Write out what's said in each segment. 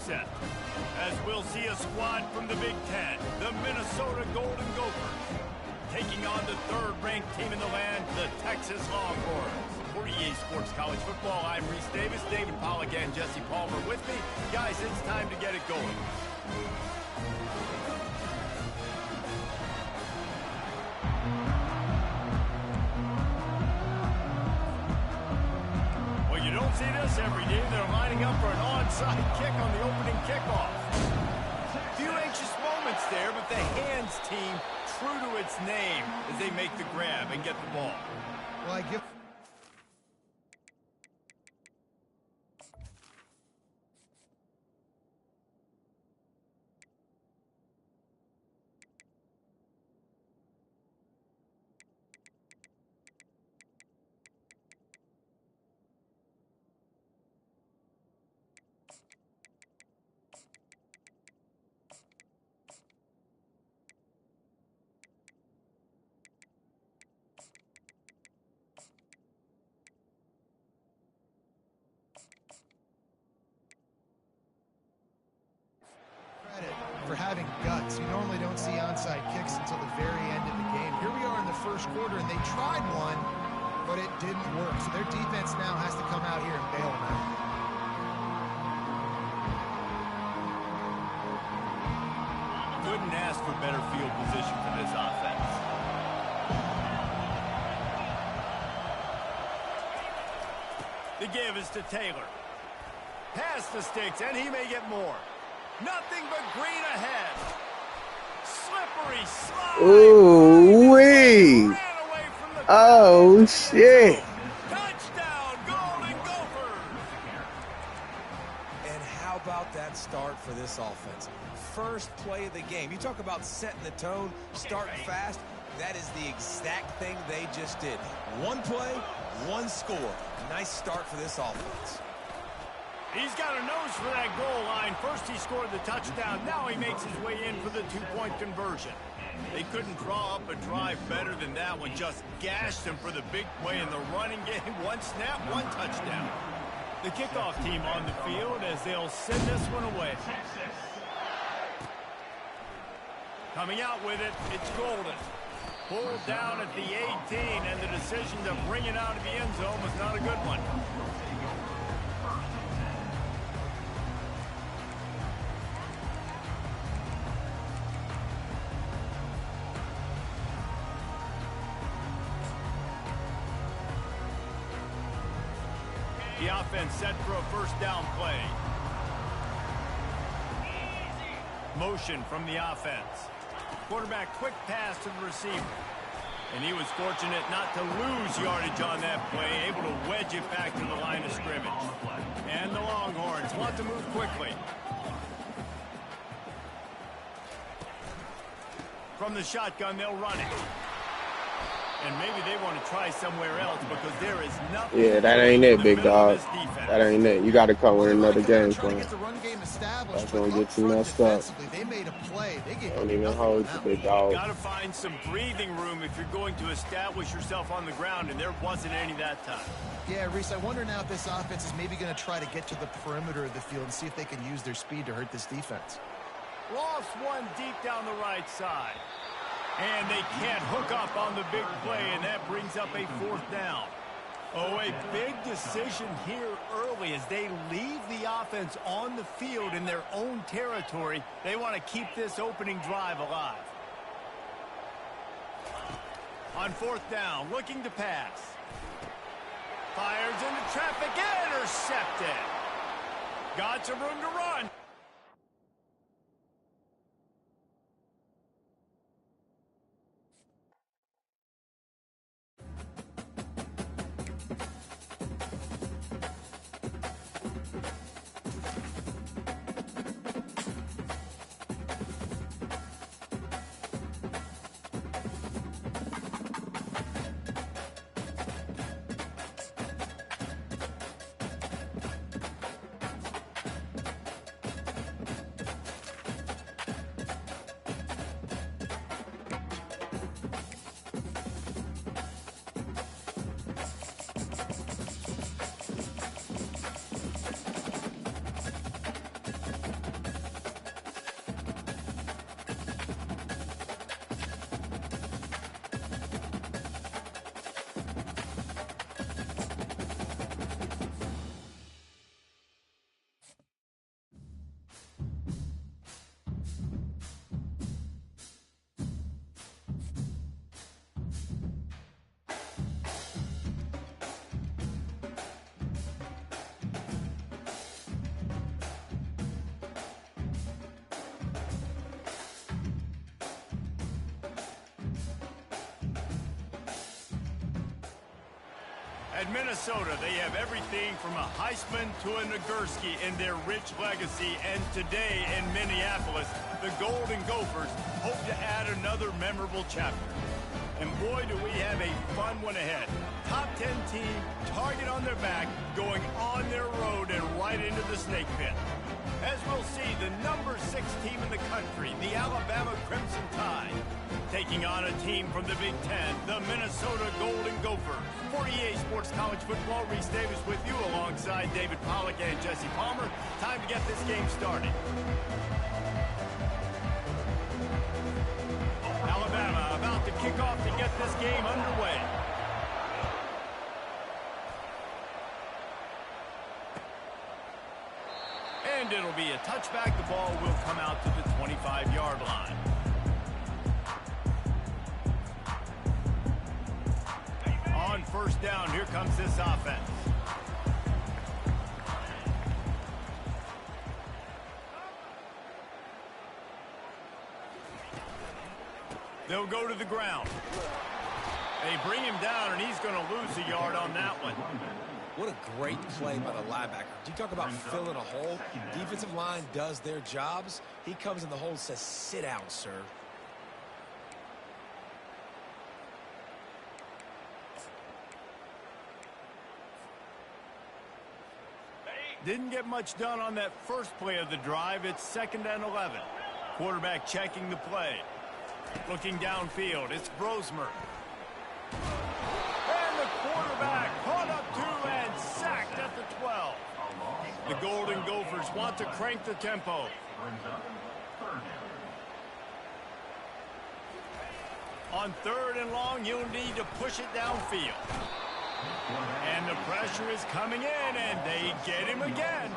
set. As we'll see a squad from the Big Ten, the Minnesota Golden Gophers, taking on the third-ranked team in the land, the Texas Longhorns. For EA Sports College Football, I'm Reese Davis, David Pollack, and Jesse Palmer with me. Guys, it's time to get it going. Well, you don't see this every day. They're lining up for an onside kick on the opening kickoff. Few anxious moments there, but the hands team true to its name as they make the grab and get the ball. Well, I give... for having guts. You normally don't see onside kicks until the very end of the game. Here we are in the first quarter, and they tried one, but it didn't work. So their defense now has to come out here and bail them out. Couldn't ask for better field position for this offense. The give is to Taylor. Pass the sticks, and he may get more. Nothing but green ahead. Slippery slide. Ooh-wee. Oh, shit. Touchdown, Golden Gophers. And how about that start for this offense? First play of the game. You talk about setting the tone, starting fast. That is the exact thing they just did. One play, one score. Nice start for this offense. He's got a nose for that goal line. First he scored the touchdown. Now he makes his way in for the two-point conversion. They couldn't draw up a drive better than that one. Just gashed him for the big play in the running game. One snap, one touchdown. The kickoff team on the field as they'll send this one away. Coming out with it, it's Golden. Pulled down at the 18, and the decision to bring it out of the end zone was not a good one. The offense set for a first down play. Motion from the offense. Quarterback quick pass to the receiver. And he was fortunate not to lose yardage on that play, able to wedge it back to the line of scrimmage. And the Longhorns want to move quickly. From the shotgun, they'll run it. And maybe they want to try somewhere else because there is nothing. Yeah, that ain't it, big dog. That ain't it. You got to come with another game plan. That's going to get you messed up. They made a play. They gave Don't even hold you, big dog. Got to find some breathing room if you're going to establish yourself on the ground, and there wasn't any that time. Yeah, Reese, I wonder now if this offense is maybe going to try to get to the perimeter of the field and see if they can use their speed to hurt this defense. Lost one deep down the right side. And they can't hook up on the big play, and that brings up a fourth down. Oh, a big decision here early as they leave the offense on the field in their own territory. They want to keep this opening drive alive. On fourth down, looking to pass. Fires into traffic, intercepted. Got some room to run. At Minnesota, they have everything from a Heisman to a Nagurski in their rich legacy. And today in Minneapolis, the Golden Gophers hope to add another memorable chapter. And boy, do we have a fun one ahead. Top 10 team, target on their back, going on their road and right into the snake pit. As we'll see, the number 6 team in the country, the Alabama Crimson Tide, taking on a team from the Big Ten, the Minnesota Golden Gophers. 48 Sports College Football, Reese Davis with you alongside David Pollack and Jesse Palmer. Time to get this game started. Alabama about to kick off to get this game underway. And it'll be a touchback. The ball will come out to the 25-yard line. On first down, here comes this offense. They'll go to the ground. They bring him down, and he's going to lose a yard on that one. What a great play by the linebacker. Do you talk about filling a hole? Defensive line does their jobs. He comes in the hole and says, sit down, sir. Didn't get much done on that first play of the drive. It's 2nd and 11. Quarterback checking the play. Looking downfield, it's Brosmer. And the quarterback caught up to and sacked at the 12. The Golden Gophers want to crank the tempo. On 3rd and long, you'll need to push it downfield. And the pressure is coming in, and they get him again.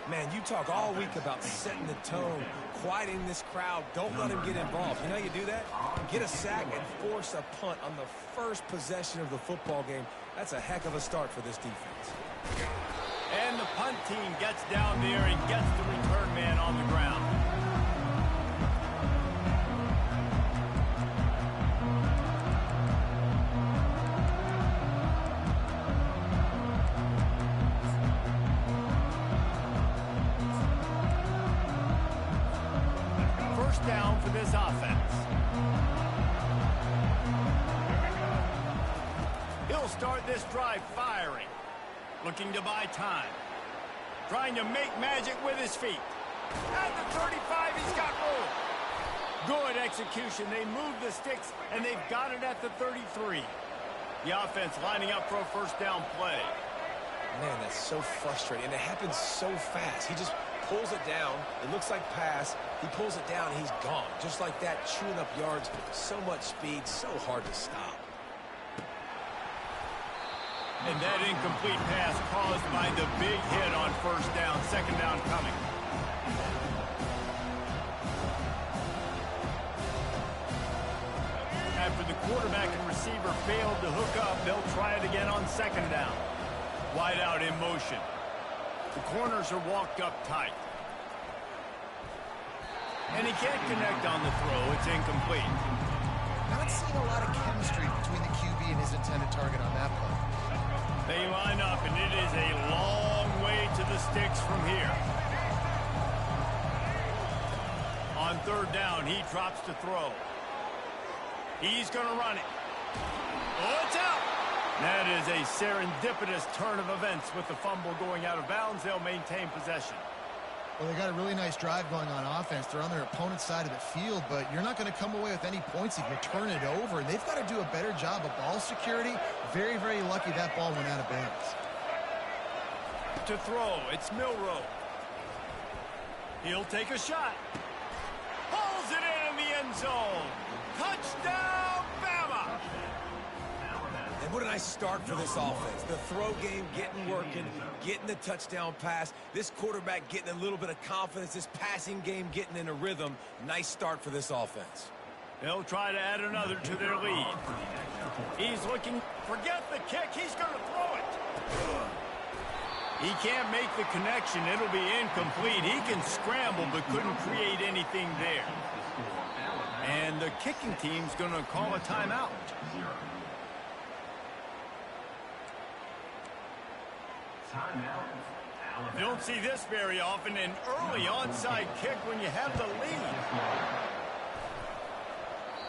Man, you talk all week about setting the tone, quieting this crowd. Don't let him get involved. You know how you do that? Get a sack and force a punt on the first possession of the football game. That's a heck of a start for this defense. And the punt team gets down there and gets the return man on the ground. Down for this offense. He'll start this drive firing. Looking to buy time. Trying to make magic with his feet. At the 35, he's got room. Good execution. They move the sticks, and they've got it at the 33. The offense lining up for a first down play. Man, that's so frustrating. And it happens so fast. He just pulls it down. It looks like pass. He pulls it down, and he's gone. Just like that, chewing up yards. So much speed, so hard to stop. And that incomplete pass caused by the big hit on first down. 2nd down coming. After the quarterback and receiver failed to hook up, they'll try it again on 2nd down. Wide out in motion. The corners are walked up tight. And he can't connect on the throw. It's incomplete. Not seeing a lot of chemistry between the QB and his intended target on that play. They line up, and it is a long way to the sticks from here. On 3rd down, he drops to throw. He's going to run it. Oh, it's out. That is a serendipitous turn of events with the fumble going out of bounds. They'll maintain possession. Well, they got a really nice drive going on offense. They're on their opponent's side of the field, but you're not going to come away with any points if you turn it over. And they've got to do a better job of ball security. Very, very lucky that ball went out of bounds. To throw, it's Milroe. He'll take a shot. Pulls it in the end zone. Touchdown, Bama! And what a nice start for this offense. The throw game getting working, getting the touchdown pass. This quarterback getting a little bit of confidence. This passing game getting in a rhythm. Nice start for this offense. They'll try to add another to their lead. He's looking. Forget the kick. He's going to throw it. He can't make the connection. It'll be incomplete. He can scramble but couldn't create anything there. And the kicking team's going to call a timeout. You don't see this very often, an early onside kick when you have the lead.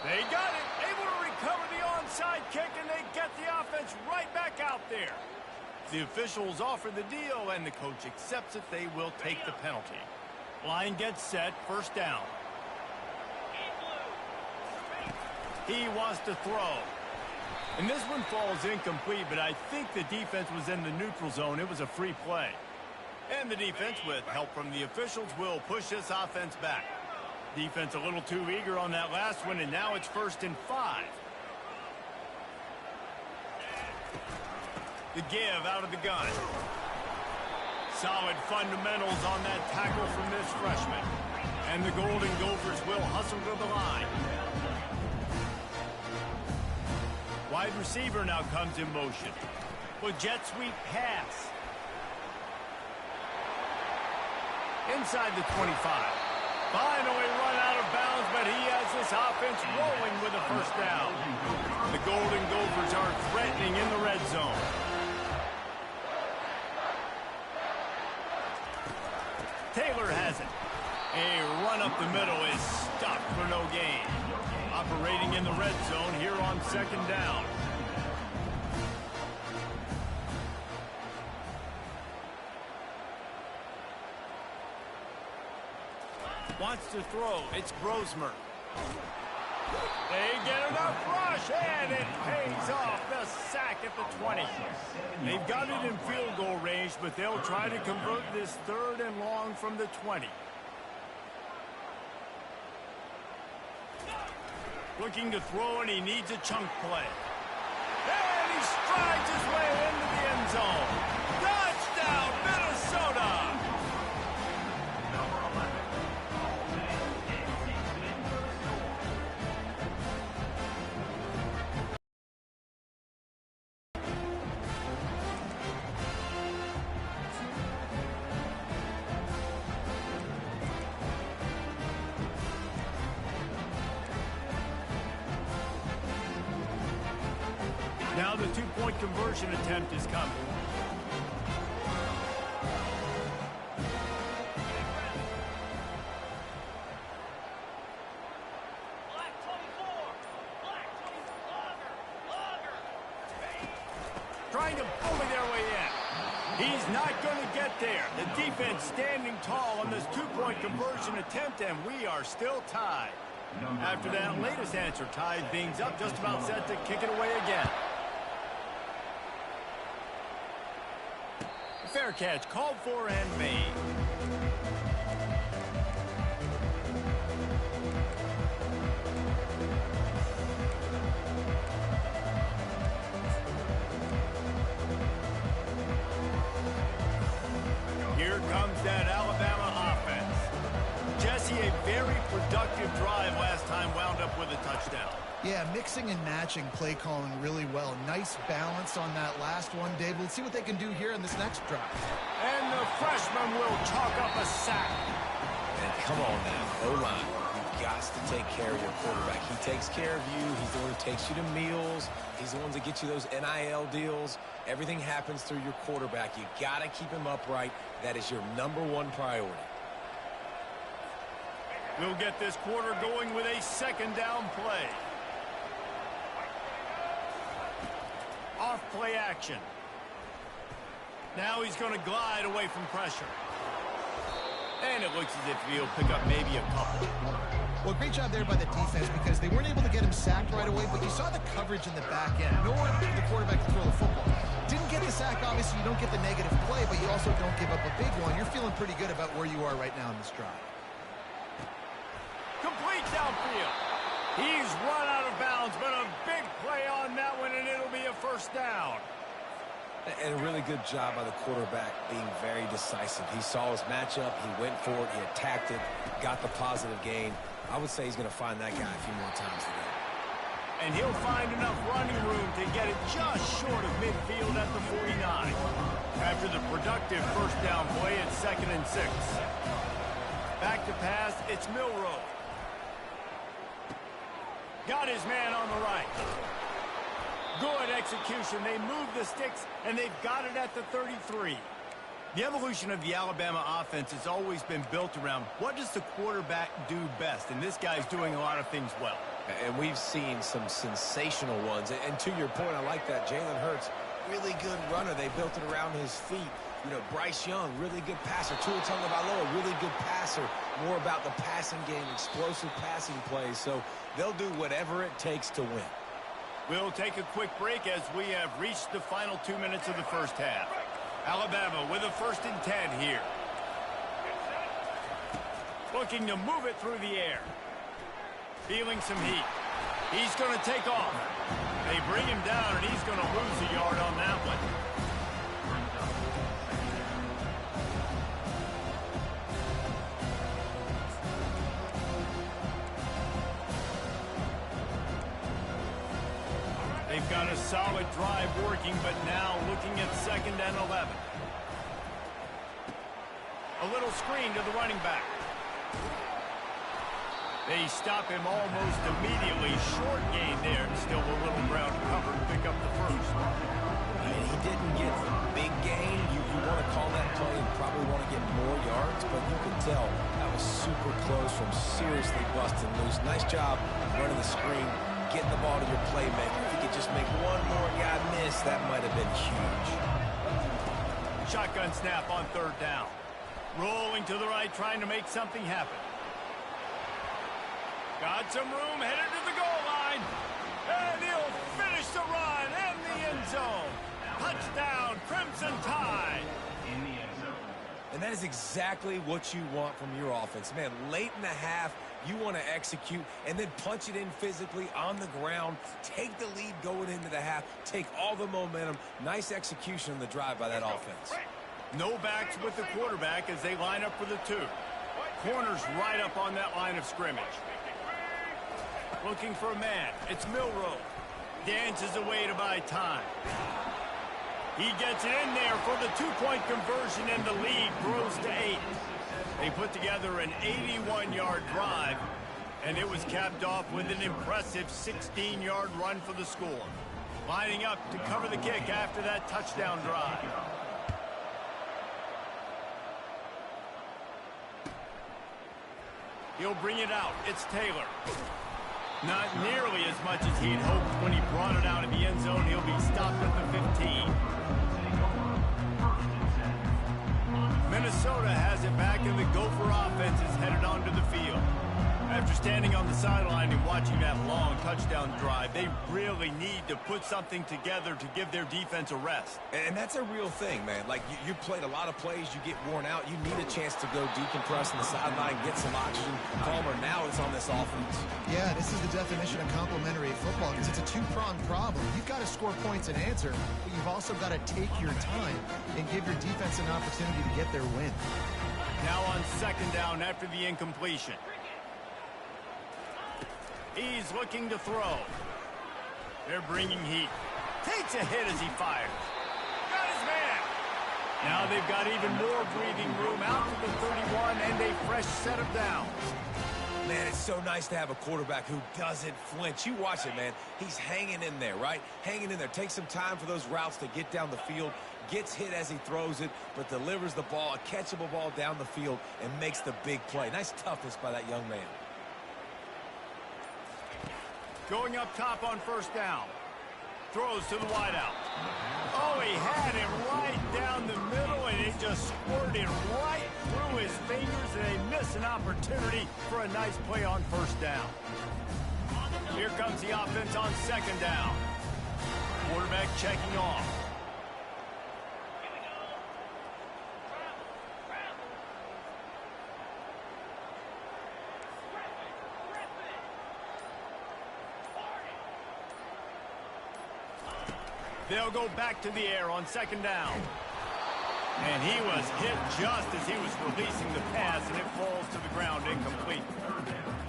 They got it, able to recover the onside kick, and they get the offense right back out there. The officials offer the deal, and the coach accepts it. They will take the penalty. Line gets set, first down. He wants to throw. And this one falls incomplete, but I think the defense was in the neutral zone. It was a free play. And the defense, with help from the officials, will push this offense back. Defense a little too eager on that last one, and now it's 1st and 5. The give out of the gun. Solid fundamentals on that tackle from this freshman. And the Golden Gophers will hustle to the line. Wide receiver now comes in motion. With jet sweep pass. Inside the 25. Finally run out of bounds, but he has this offense rolling with a first down. The Golden Gophers are threatening in the red zone. Taylor has it. A run up the middle is stopped for no gain. Operating in the red zone here on 2nd down. Wants to throw. It's Brosmer. They get enough rush, and it pays off. The sack at the 20. They've got it in field goal range, but they'll try to convert this 3rd and long from the 20. Looking to throw, and he needs a chunk play. And he strides his way into the end zone. Touchdown, Minnesota! Now the 2-point conversion attempt is coming. Trying to bully their way in. He's not going to get there. The defense standing tall on this 2-point conversion attempt, and we are still tied. After that latest answer tied things up, just about set to kick it away again. Fair catch called for and made. Here comes that Alabama offense. Jesse, a very productive drive last time, wound up with a touchdown. Yeah, mixing and matching play calling really well. Nice balance on that last one, Dave. We'll see what they can do here in this next drive. And the freshman will chalk up a sack. And come on now, O-line. You've got to take care of your quarterback. He takes care of you. He's the one who takes you to meals. He's the one that gets you those NIL deals. Everything happens through your quarterback. You got to keep him upright. That is your #1 priority. We'll get this quarter going with a 2nd down play. Off play action. Now he's going to glide away from pressure. And it looks as if he'll pick up maybe a couple. Well, great job there by the defense because they weren't able to get him sacked right away, but you saw the coverage in the back end. Nowhere for the quarterback to throw the football. Didn't get the sack, obviously. You don't get the negative play, but you also don't give up a big one. You're feeling pretty good about where you are right now in this drive. Complete downfield. He's run out of bounds, but a big play on that one, and it'll be a 1st down. And a really good job by the quarterback being very decisive. He saw his matchup. He went for it. He attacked it, got the positive gain. I would say he's going to find that guy a few more times today. And he'll find enough running room to get it just short of midfield at the 49. After the productive 1st down play, it's 2nd and 6. Back to pass, it's Milroe. Got his man on the right. Good execution. They move the sticks, and they've got it at the 33. The evolution of the Alabama offense has always been built around what does the quarterback do best, and this guy's doing a lot of things well. And we've seen some sensational ones. And to your point, I like that. Jalen Hurts, really good runner. They built it around his feet. You know, Bryce Young, really good passer. Tua Tagovailoa, really good passer. More about the passing game, explosive passing plays. So they'll do whatever it takes to win. We'll take a quick break as we have reached the final 2 minutes of the first half. Alabama with a 1st and 10 here. Looking to move it through the air. Feeling some heat. He's going to take off. They bring him down, and he's going to lose a yard on that one. They've got a solid drive working, but now looking at 2nd and 11. A little screen to the running back. They stop him almost immediately. Short gain there. Still a little ground to cover to pick up the first. And he didn't get the big gain. You want to call that play and probably want to get more yards, but you can tell that was super close from seriously busting loose. Nice job running the screen, getting the ball to your playmaker. If he could just make one more guy miss, that might have been huge. Shotgun snap on 3rd down. Rolling to the right, trying to make something happen. Got some room, headed to the goal line. And he'll finish the run in the end zone. Touchdown, Crimson Tide. And that is exactly what you want from your offense. Man, late in the half, you want to execute and then punch it in physically on the ground. Take the lead going into the half. Take all the momentum. Nice execution on the drive by that offense. No backs with the quarterback as they line up for the 2. Corners right up on that line of scrimmage. Looking for a man. It's Milroe. Dances away to buy time. He gets it in there for the 2-point conversion, and the lead grows to 8. They put together an 81-yard drive, and it was capped off with an impressive 16-yard run for the score. Lining up to cover the kick after that touchdown drive. He'll bring it out. It's Taylor. Not nearly as much as he'd hoped when he brought it out of the end zone. He'll be stopped at the 15. Minnesota has it back, and the Gopher offense is headed onto the field. After standing on the sideline and watching that long touchdown drive, they really need to put something together to give their defense a rest. And that's a real thing, man. Like, you played a lot of plays, you get worn out, you need a chance to go decompress on the sideline, get some oxygen, calmer. Now it's on this offense. Yeah, this is the definition of complementary football because it's a two-pronged problem. You've got to score points and answer, but you've also got to take your time and give your defense an opportunity to get their win. Now on 2nd down after the incompletion. He's looking to throw. They're bringing heat. Takes a hit as he fires. Got his man. Now they've got even more breathing room out to the 31 and a fresh set of downs. Man, it's so nice to have a quarterback who doesn't flinch. You watch it, man. He's hanging in there, right? Hanging in there. Takes some time for those routes to get down the field. Gets hit as he throws it, but delivers the ball, a catchable ball down the field, and makes the big play. Nice toughness by that young man. Going up top on 1st down. Throws to the wideout. Oh, he had him right down the middle, and it just squirted right through his fingers, and they miss an opportunity for a nice play on 1st down. Here comes the offense on 2nd down. Quarterback checking off. They'll go back to the air on 2nd down. And he was hit just as he was releasing the pass, and it falls to the ground incomplete.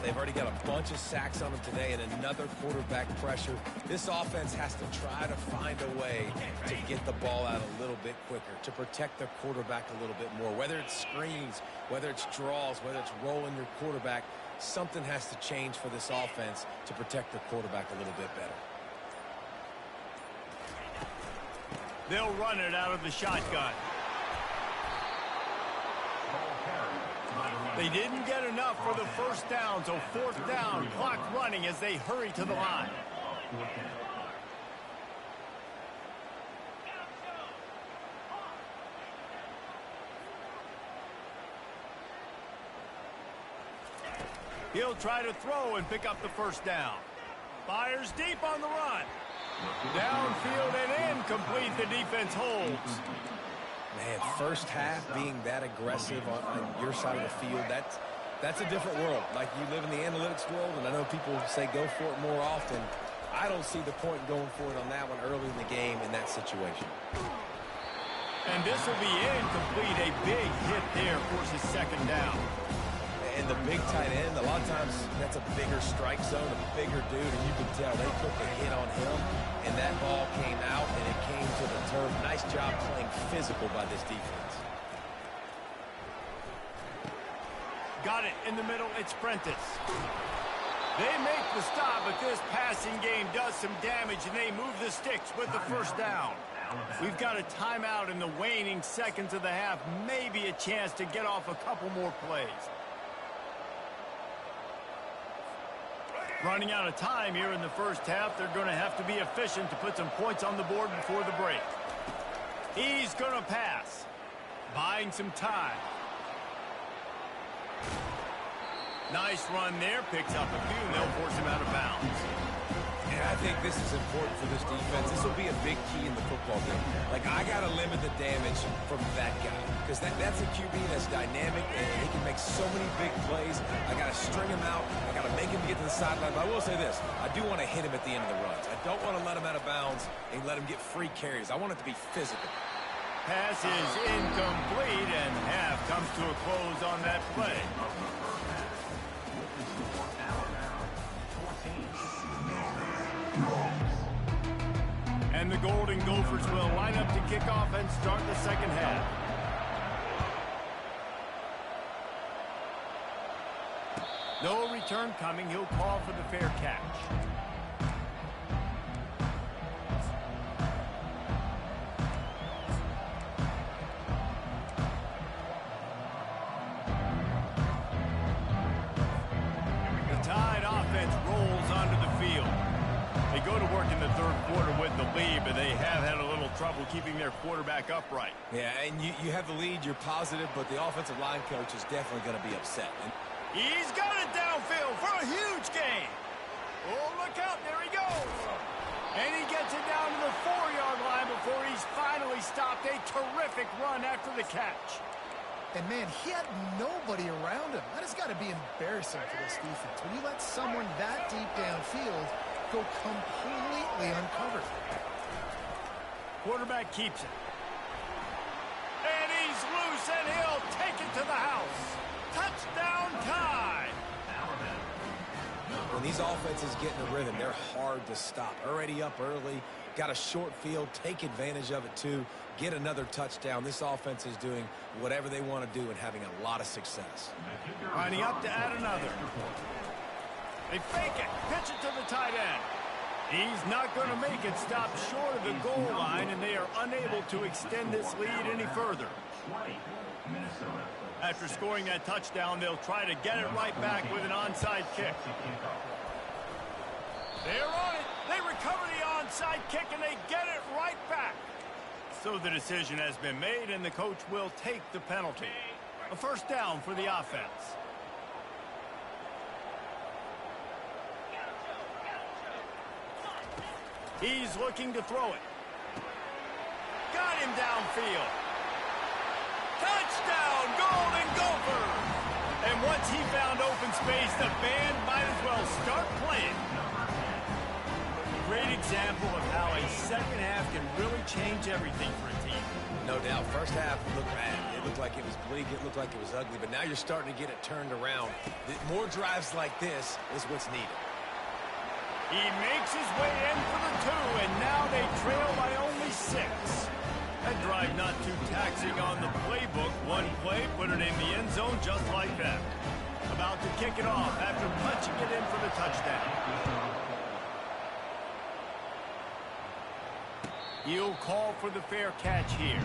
They've already got a bunch of sacks on them today and another quarterback pressure. This offense has to try to find a way to get the ball out a little bit quicker, to protect their quarterback a little bit more. Whether it's screens, whether it's draws, whether it's rolling your quarterback, something has to change for this offense to protect their quarterback a little bit better. They'll run it out of the shotgun. They didn't get enough for the first down, so fourth down, clock running as they hurry to the line. He'll try to throw and pick up the first down. Fires deep on the run. Downfield and incomplete. The defense holds. Man, first half being that aggressive on your side of the field, that's a different world. Like, you live in the analytics world, and I know people say go for it more often. I don't see the point going for it on that one early in the game in that situation. And this will be incomplete. A big hit there forces second down. And the big tight end, a lot of times that's a bigger strike zone, a bigger dude, and you can tell they took a hit on him, and that ball came out, and it came to the turf. Nice job playing physical by this defense. Got it in the middle. It's Prentice. They make the stop, but this passing game does some damage, and they move the sticks with the first down. We've got a timeout in the waning seconds of the half. Maybe a chance to get off a couple more plays. Running out of time here in the first half. They're going to have to be efficient to put some points on the board before the break. He's going to pass. Buying some time. Nice run there. Picks up a few, and they'll force him out of bounds. And I think this is important for this defense. This will be a big key in the football game. Like, I got to limit the damage from that guy. Because that's a QB that's dynamic, and he can make so many big plays. I got to string him out. I got to make him get to the sideline. But I will say this. I do want to hit him at the end of the runs. I don't want to let him out of bounds and let him get free carries. I want it to be physical. Pass is incomplete, and half comes to a close on that play. And the Golden Gophers will line up to kick off and start the second half. No return coming. He'll call for the fair catch. The Tide offense rolls onto the field. They go to work in the third quarter with the lead, but they have had a little trouble keeping their quarterback upright. Yeah, and you have the lead, you're positive, but the offensive line coach is definitely going to be upset. He's got it downfield for a huge gain. Oh, look out, there he goes. And he gets it down to the 4-yard line before he's finally stopped. A terrific run after the catch. And, man, he had nobody around him. That has got to be embarrassing for this defense. When you let someone that deep downfield go completely uncovered. Quarterback keeps it. And he's loose, and he'll take it to the house. Touchdown Tide. When these offenses get in a rhythm, they're hard to stop. Already up early, got a short field, take advantage of it too, get another touchdown. This offense is doing whatever they want to do and having a lot of success. Lining up to add another. They fake it, pitch it to the tight end. He's not going to make it. Stop short of the goal line, and they are unable to extend this lead any further. After scoring that touchdown, they'll try to get it right back with an onside kick. They're on it. They recover the onside kick, and they get it right back. So the decision has been made, and the coach will take the penalty. A first down for the offense. He's looking to throw it. Got him downfield. Touchdown, Golden Gophers! And once he found open space, the band might as well start playing. Great example of how a second half can really change everything for a team. No doubt. First half looked bad. It looked like it was bleak. It looked like it was ugly. But now you're starting to get it turned around. More drives like this is what's needed. He makes his way in for the 2, and now they trail by only 6. That drive not too taxing on the playbook. One play, put it in the end zone just like that. About to kick it off after punching it in for the touchdown. He'll call for the fair catch here.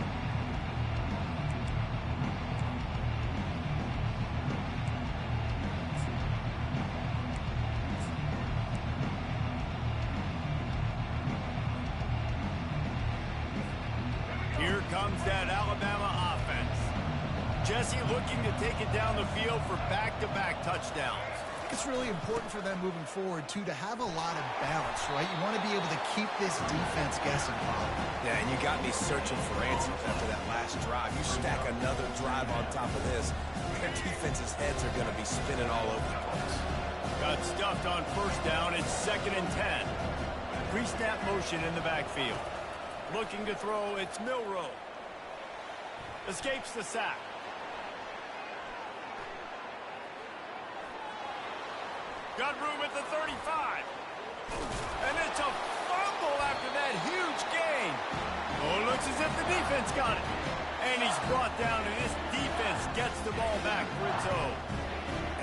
Here comes that Alabama offense. Jesse looking to take it down the field for back-to-back touchdowns. I think it's really important for them moving forward, too, to have a lot of balance, right? You want to be able to keep this defense guessing, Bob. Yeah, and you got me searching for answers after that last drive. You stack another drive on top of this, their defense's heads are going to be spinning all over the place. Got stuffed on first down. It's 2nd and 10. Pre-snap motion in the backfield. Looking to throw, it's Milroe. Escapes the sack. Got room at the 35. And it's a fumble after that huge gain. Oh, it looks as if the defense got it. And he's brought down, and this defense gets the ball back for its own.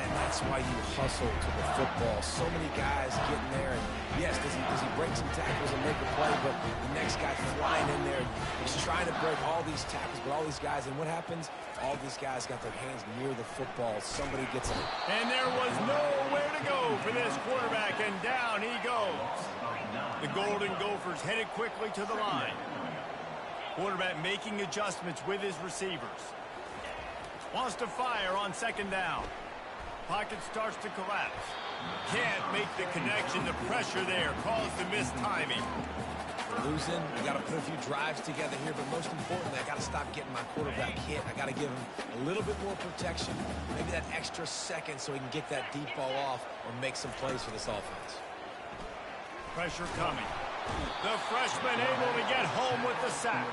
And that's why you hustle to the football. So many guys getting there. And yes, does he break some tackles and make a play, but the next guy flying in there. He's trying to break all these tackles, but all these guys, and what happens? All these guys got their hands near the football. Somebody gets them. And there was nowhere to go for this quarterback, and down he goes. The Golden Gophers headed quickly to the line. Quarterback making adjustments with his receivers. Wants to fire on 2nd down. Pocket starts to collapse. Can't make the connection. The pressure there caused the missed timing. Losing, we got to put a few drives together here, but most importantly, I got to stop getting my quarterback hit. I got to give him a little bit more protection, maybe that extra second so he can get that deep ball off or make some plays for this offense. Pressure coming. The freshman able to get home with the sack.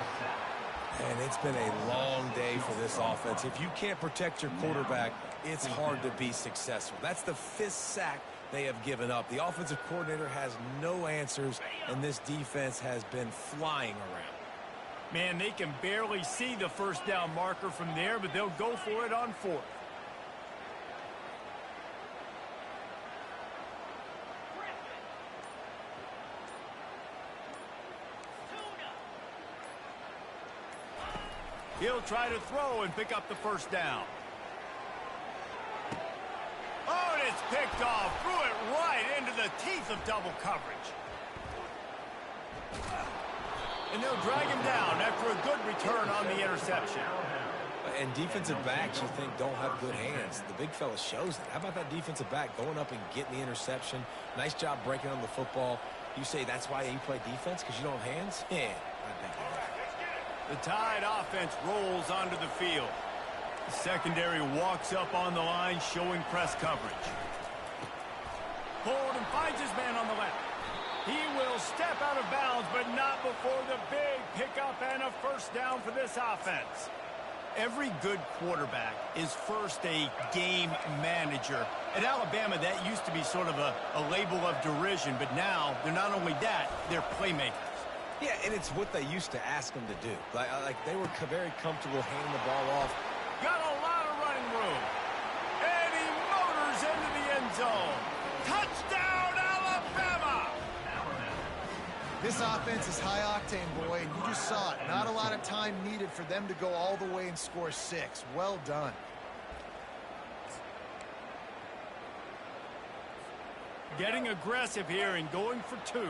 And it's been a long day for this offense. If you can't protect your quarterback, it's hard to be successful. That's the 5th sack they have given up. The offensive coordinator has no answers, and this defense has been flying around. Man, they can barely see the first down marker from there, but they'll go for it on 4th. He'll try to throw and pick up the first down. Oh, and it's picked off. Threw it right into the teeth of double coverage. And they'll drag him down after a good return on the interception. And defensive backs, you think, don't have good hands. The big fella shows it. How about that defensive back going up and getting the interception? Nice job breaking on the football. You say that's why you play defense, because you don't have hands? Yeah, I think you're right. The Tide offense rolls onto the field. The secondary walks up on the line, showing press coverage. Hold and finds his man on the left. He will step out of bounds, but not before the big pickup and a first down for this offense. Every good quarterback is first a game manager. At Alabama, that used to be sort of a label of derision, but now they're not only that, they're playmakers. Yeah, and it's what they used to ask them to do. Like they were very comfortable handing the ball off. Got a lot of running room. And he motors into the end zone. Touchdown, Alabama! This offense is high octane, boy, and you just saw it. Not a lot of time needed for them to go all the way and score 6. Well done. Getting aggressive here and going for 2.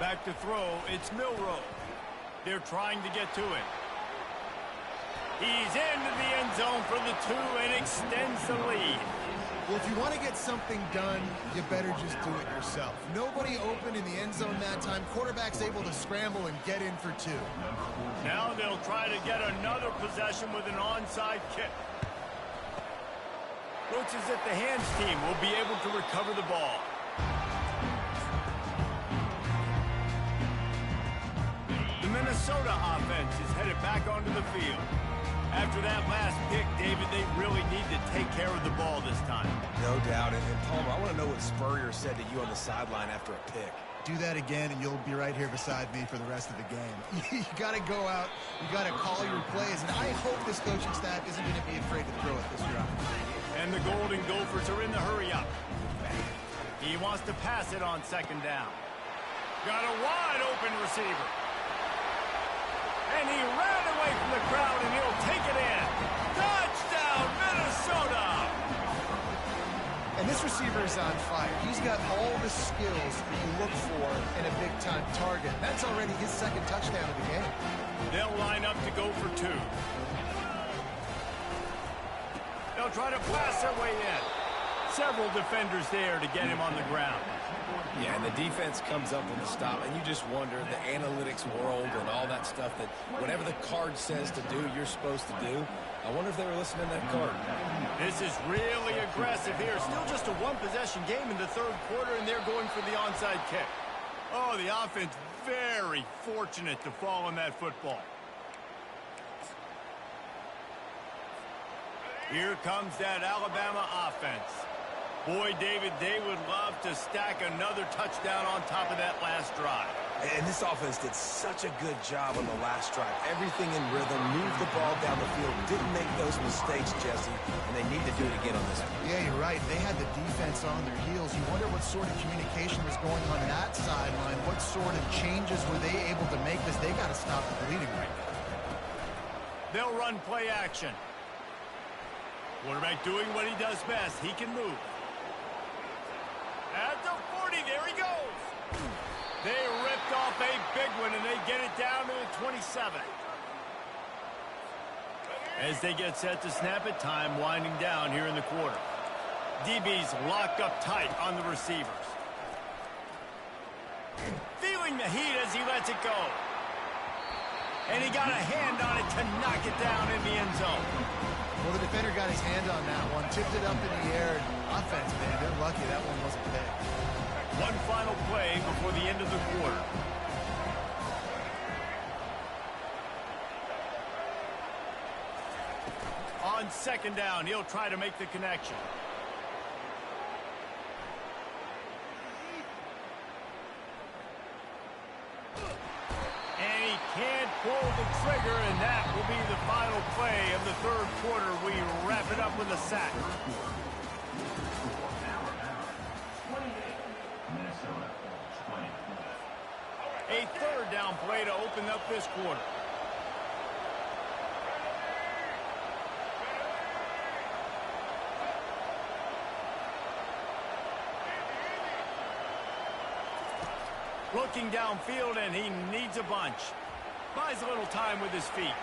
Back to throw, it's Milroe. They're trying to get to it. He's into the end zone for the 2 and extends the lead. Well, if you want to get something done, you better just do it yourself. Nobody open in the end zone that time. Quarterback's able to scramble and get in for 2. Now they'll try to get another possession with an onside kick. Looks as if the hands team will be able to recover the ball. The Minnesota offense is headed back onto the field. After that last pick, David, they really need to take care of the ball this time. No doubt. And Palmer, I want to know what Spurrier said to you on the sideline after a pick. Do that again, and you'll be right here beside me for the rest of the game. You got to go out. You got to call your plays, and I hope this coaching staff isn't going to be afraid to throw it this drive. And the Golden Gophers are in the hurry-up. He wants to pass it on second down. Got a wide-open receiver. And he ran away from the crowd, and he'll take it in. Touchdown, Minnesota! And this receiver is on fire. He's got all the skills that you look for in a big-time target. That's already his second touchdown of the game. They'll line up to go for 2. They'll try to pass their way in. Several defenders there to get him on the ground. Yeah, and the defense comes up with a stop, and you just wonder, the analytics world and all that stuff, that whatever the card says to do, you're supposed to do. I wonder if they were listening to that card. This is really aggressive here. Still just a one-possession game in the third quarter, and they're going for the onside kick. Oh, the offense very fortunate to fall on that football. Here comes that Alabama offense. Boy, David, they would love to stack another touchdown on top of that last drive. And this offense did such a good job on the last drive. Everything in rhythm, moved the ball down the field, didn't make those mistakes, Jesse, and they need to do it again on this one. Yeah, you're right. They had the defense on their heels. You wonder what sort of communication was going on that sideline. What sort of changes were they able to make, because they got to stop the bleeding right now. They'll run play action. Quarterback doing what he does best. He can move. At the 40, there he goes. They ripped off a big one, and they get it down to the 27. As they get set to snap it, time winding down here in the quarter. DB's locked up tight on the receivers. Feeling the heat as he lets it go. And he got a hand on it to knock it down in the end zone. Well, the defender got his hand on that one, tipped it up in the air. Offense, man, they're lucky that one wasn't picked. One final play before the end of the quarter. On second down, he'll try to make the connection. And he can't pull the trigger, and that will be the final play of the third quarter. We wrap it up with a sack. A third down play to open up this quarter. Looking downfield, and he needs a bunch. Buys a little time with his feet.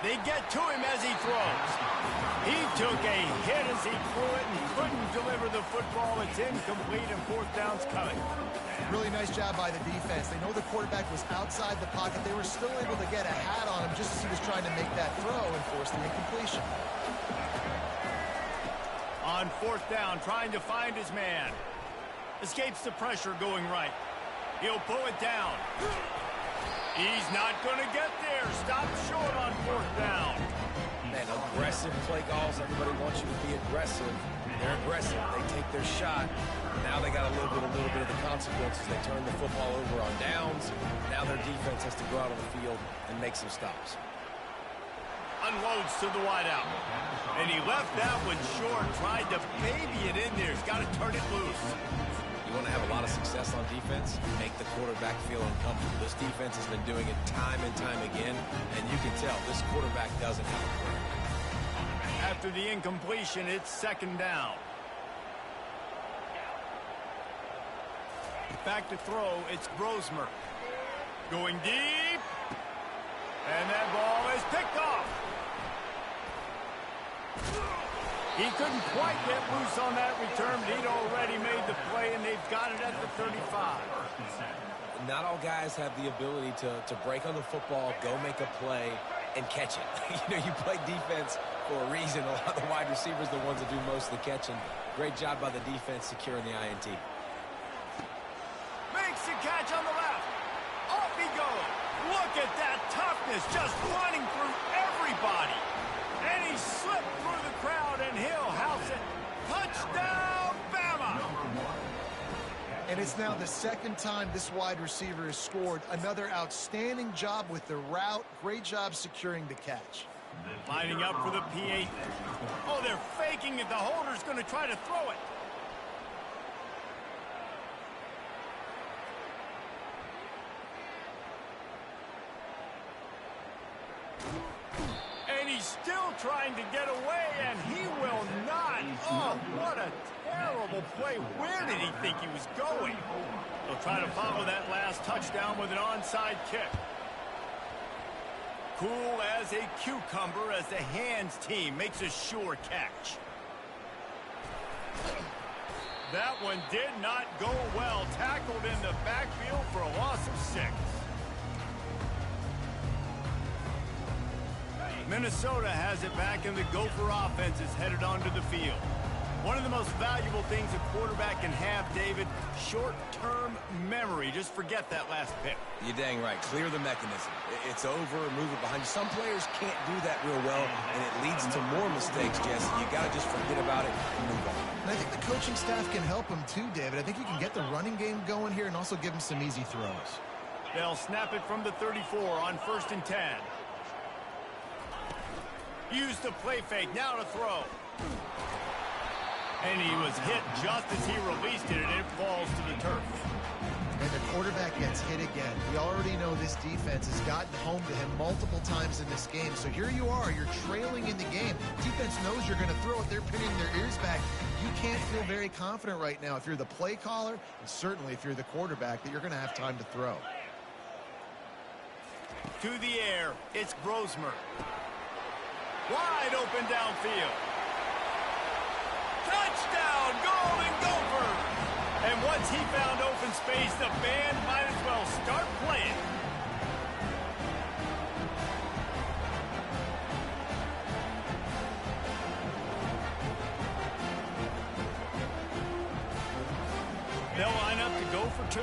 They get to him as he throws. He took a hit as he threw it and couldn't deliver the football. It's incomplete, and fourth down's coming. Really nice job by the defense. They know the quarterback was outside the pocket. They were still able to get a hat on him just as he was trying to make that throw and force the incompletion. On fourth down, trying to find his man. Escapes the pressure going right. He'll pull it down. He's not going to get there. Stopped short on fourth down. Man, aggressive play calls. Everybody wants you to be aggressive. They're aggressive. They take their shot. Now they got to live with a little bit of the consequences. They turn the football over on downs. Now their defense has to go out on the field and make some stops. Unloads to the wideout. And he left that one short. Tried to baby it in there. He's got to turn it loose. You want to have a lot of success on defense, make the quarterback feel uncomfortable. This defense has been doing it time and time again, and you can tell this quarterback doesn't have a plan. After the incompletion, it's second down. Back to throw, it's Brosmer. Going deep. And that ball is picked off. He couldn't quite get loose on that return, but he'd already made the play, and they've got it at the 35. Not all guys have the ability to break on the football, go make a play, and catch it. You play defense for a reason. A lot of the wide receivers are the ones that do most of the catching. Great job by the defense securing the INT. Makes the catch on the left. Off he goes. Look at that toughness, just running through everybody. And he slipped through the crowd, and he'll house it. Touchdown, Bama! And it's now the second time this wide receiver has scored. Another outstanding job with the route. Great job securing the catch. Lining up for the P8. Oh, they're faking it. The holder's going to try to throw it. And he's still trying to get away, and he will not. Oh, what a terrible play. Where did he think he was going? They'll try to follow that last touchdown with an onside kick. Cool as a cucumber as the hands team makes a sure catch. That one did not go well. Tackled in the backfield for a loss of 6. Minnesota has it back, and the Gopher offense is headed onto the field. One of the most valuable things a quarterback can have, David, short-term memory. Just forget that last pick. You're dang right. Clear the mechanism. It's over, move it behind you. Some players can't do that real well, and it leads to more mistakes, Jesse. You got to just forget about it and move on. And I think the coaching staff can help him too, David. I think you can get the running game going here and also give him some easy throws. They'll snap it from the 34 on 1st and 10. Use the play fake, now to throw. And he was hit just as he released it, and it falls to the turf. And the quarterback gets hit again. We already know this defense has gotten home to him multiple times in this game. So here you are, you're trailing in the game. Defense knows you're going to throw it. They're pinning their ears back. You can't feel very confident right now if you're the play caller, and certainly if you're the quarterback, that you're going to have time to throw. To the air, it's Brosmer. Wide open downfield. Touchdown, Golden Gophers! And once he found open space, the band might as well start playing. They'll line up to go for 2.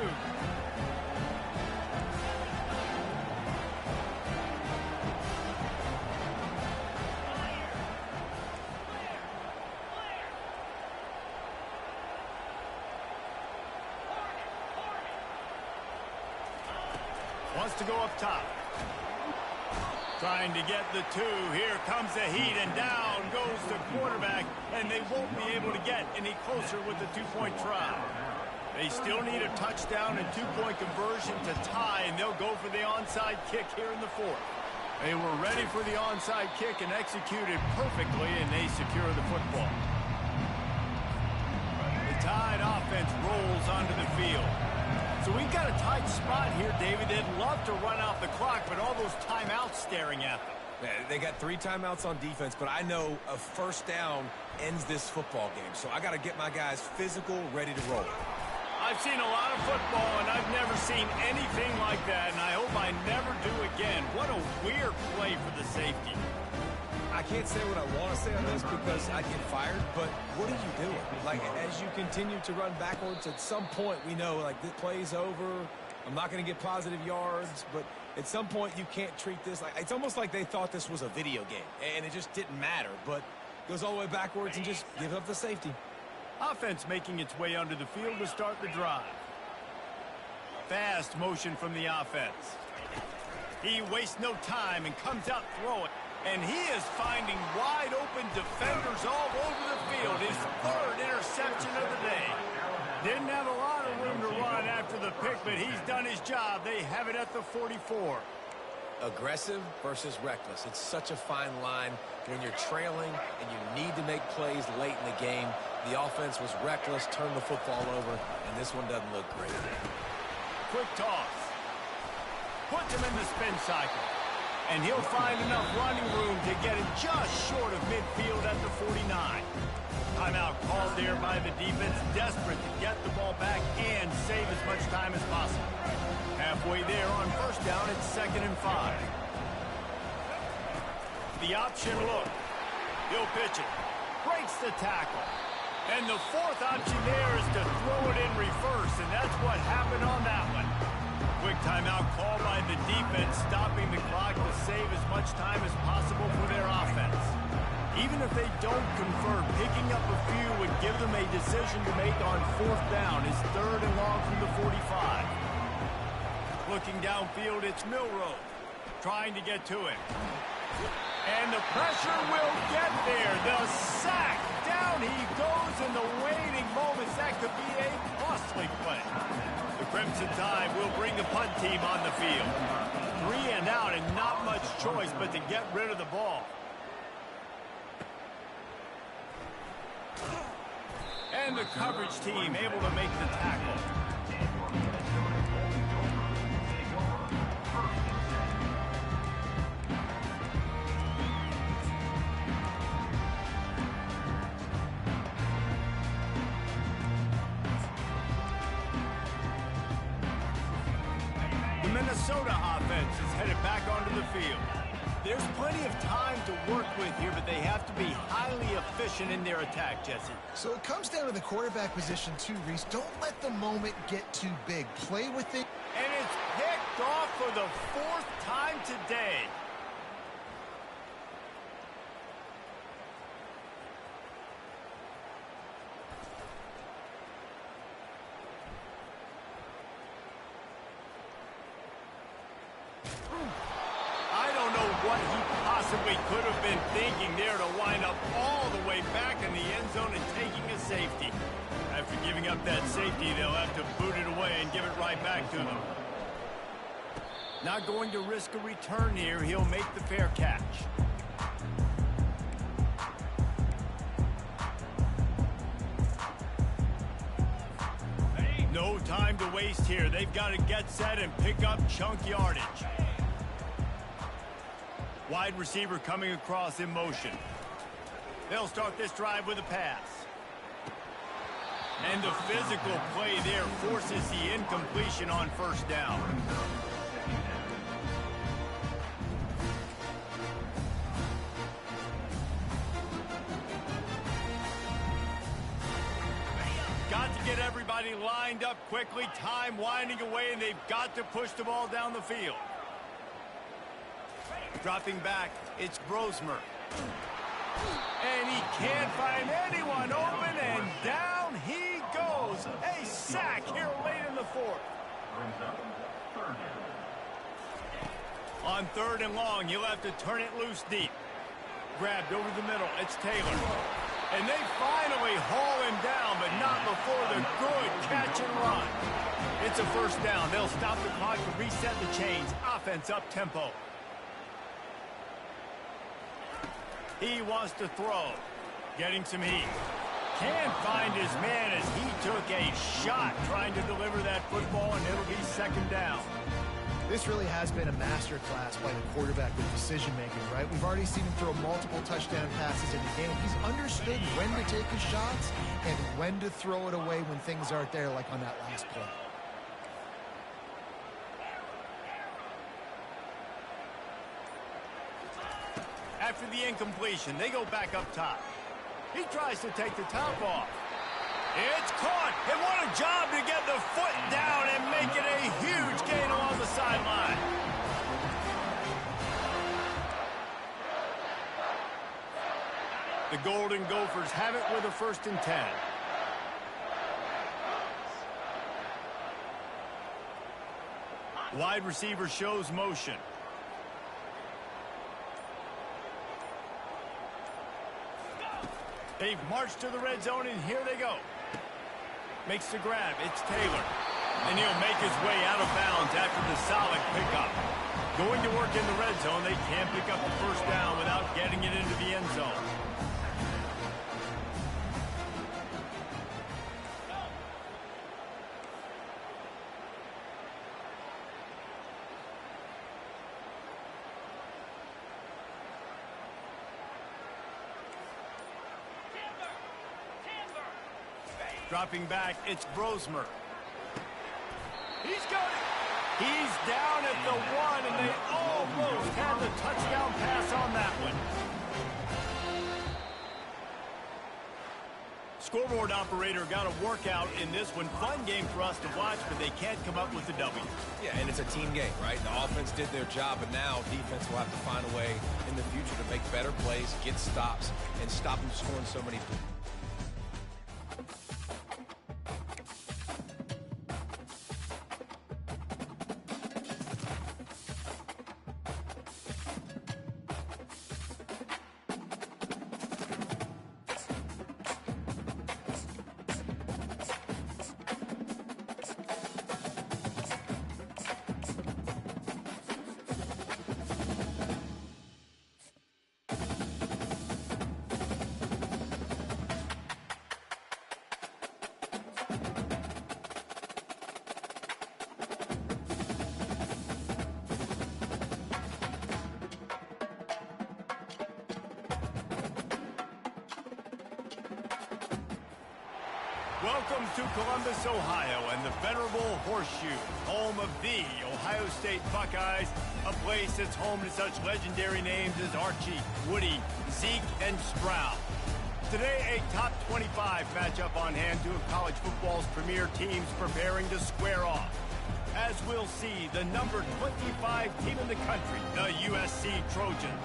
Wants to go up top. Trying to get the 2. Here comes the heat, and down goes the quarterback, and they won't be able to get any closer with the 2-point try. They still need a touchdown and 2-point conversion to tie, and they'll go for the onside kick here in the 4th. They were ready for the onside kick and executed perfectly, and they secure the football. The Tide offense rolls onto the field. So we've got a tight spot here, David. They'd love to run out the clock, but all those timeouts staring at them. They got 3 timeouts on defense, but I know a first down ends this football game. So I got to get my guys physical, ready to roll. I've seen a lot of football, and I've never seen anything like that, and I hope I never do again. What a weird play for the safety. I can't say what I want to say on this because I'd get fired, but what are you doing? Like, as you continue to run backwards, at some point we know, like, this play's over. I'm not going to get positive yards, but at some point you can't treat this like, it's almost like they thought this was a video game, and it just didn't matter, but goes all the way backwards and just give up the safety. Offense making its way onto the field to start the drive. Fast motion from the offense. He wastes no time and comes out throwing. And he is finding wide open defenders all over the field. His 3rd interception of the day. Didn't have a lot of room to run after the pick, but he's done his job. They have it at the 44. Aggressive versus reckless. It's such a fine line when you're trailing and you need to make plays late in the game. The offense was reckless, turned the football over, and this one doesn't look great. Quick toss. Puts him in the spin cycle. And he'll find enough running room to get him just short of midfield at the 49. Timeout called there by the defense, desperate to get the ball back and save as much time as possible. Halfway there on 1st down, it's 2nd and 5. The option look. He'll pitch it. Breaks the tackle. And the 4th option there is to throw it in reverse, and that's what happened on that one. Quick timeout called by the defense, stopping the clock to save as much time as possible for their offense. Even if they don't convert, picking up a few would give them a decision to make on 4th down. His 3rd and long 45. Looking downfield, it's Milroe trying to get to it. And the pressure will get there. The sack. Down he goes in the waiting moments. That could be a costly play. The Crimson Tide will bring the punt team on the field. 3 and out and not much choice but to get rid of the ball. And the coverage team able to make the tackle. The Minnesota offense is headed back onto the field. There's plenty of time to work with here, but they have to be highly efficient in their attack, Jesse. So it comes down to the quarterback position too, Reese. Don't let the moment get too big. Play with it. And it's picked off for the 4th time today. I don't know what he possibly could have been thinking there to wind up all the way back in the end zone and taking a safety. After giving up that safety, they'll have to boot it away and give it right back to them. Not going to risk a return here. He'll make the fair catch. No time to waste here. They've got to get set and pick up chunk yardage. Wide receiver coming across in motion. They'll start this drive with a pass. And the physical play there forces the incompletion on first down. Got to get everybody lined up quickly. Time winding away, and they've got to push the ball down the field. Dropping back, it's Brosmer. And he can't find anyone open, and down he goes. A sack here late in the 4th. On 3rd and long, he'll have to turn it loose deep. Grabbed over the middle, it's Taylor. And they finally haul him down, but not before the good catch and run. It's a first down. They'll stop the clock to reset the chains. Offense up tempo. He wants to throw. Getting some heat. Can't find his man as he took a shot trying to deliver that football, and it'll be 2nd down. This really has been a master class by the quarterback with decision-making, right? We've already seen him throw multiple touchdown passes in the game. He's understood when to take his shots and when to throw it away when things aren't there, like on that last play. After the incompletion, they go back up top. He tries to take the top off. It's caught, and what a job to get the foot down and make it a huge gain along the sideline. The Golden Gophers have it with a 1st and 10. Wide receiver shows motion. They've marched to the red zone, and here they go. Makes the grab. It's Taylor. And he'll make his way out of bounds after the solid pickup. Going to work in the red zone. They can't pick up the first down without getting it into the end zone. Dropping back, it's Brosmer. He's got it. He's down at the 1, and they almost had the touchdown pass on that one. Scoreboard operator got a workout in this one. Fun game for us to watch, but they can't come up with the W. Yeah, and it's a team game, right? The offense did their job, but now defense will have to find a way in the future to make better plays, get stops, and stop them scoring so many points. Welcome to Columbus, Ohio, and the venerable Horseshoe, home of the Ohio State Buckeyes, a place that's home to such legendary names as Archie, Woody, Zeke, and Stroud. Today, a top 25 matchup on hand, two of college football's premier teams preparing to square off. As we'll see, the number 25 team in the country, the USC Trojans,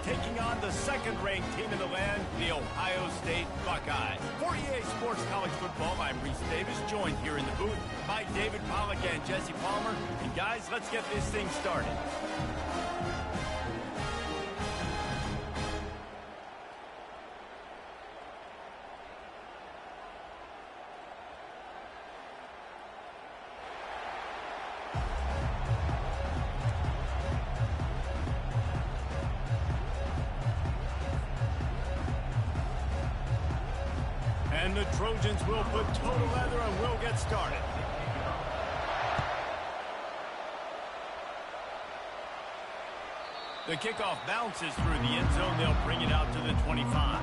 taking on the second-ranked team in the land, the Ohio State Buckeyes. For EA Sports College Football, I'm Reese Davis, joined here in the booth by David Pollack and Jesse Palmer. And guys, let's get this thing started. And the Trojans will put total leather and will get started. The kickoff bounces through the end zone. They'll bring it out to the 25.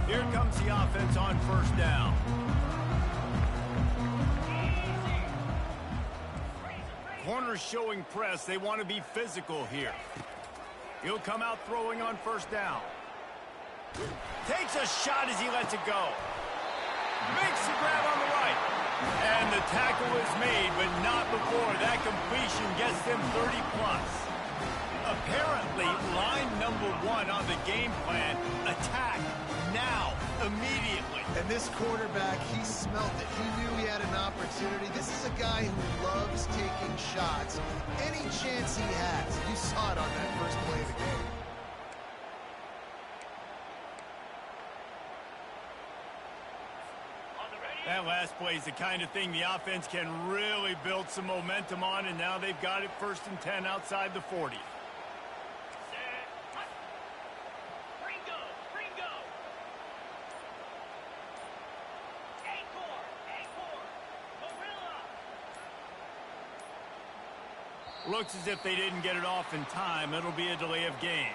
Here comes the offense on first down. Corners showing press. They want to be physical here. He'll come out throwing on first down. Takes a shot as he lets it go. Makes the grab on the right. And the tackle is made, but not before that completion gets them 30+. Apparently, line number one on the game plan, attack now, immediately. And this quarterback, he smelt it. He knew he had an opportunity. This is a guy who loves taking shots any chance he has. You saw it on that first play of the game. That last play is the kind of thing the offense can really build some momentum on, and now they've got it 1st and 10 outside the 40. Looks as if they didn't get it off in time. It'll be a delay of game.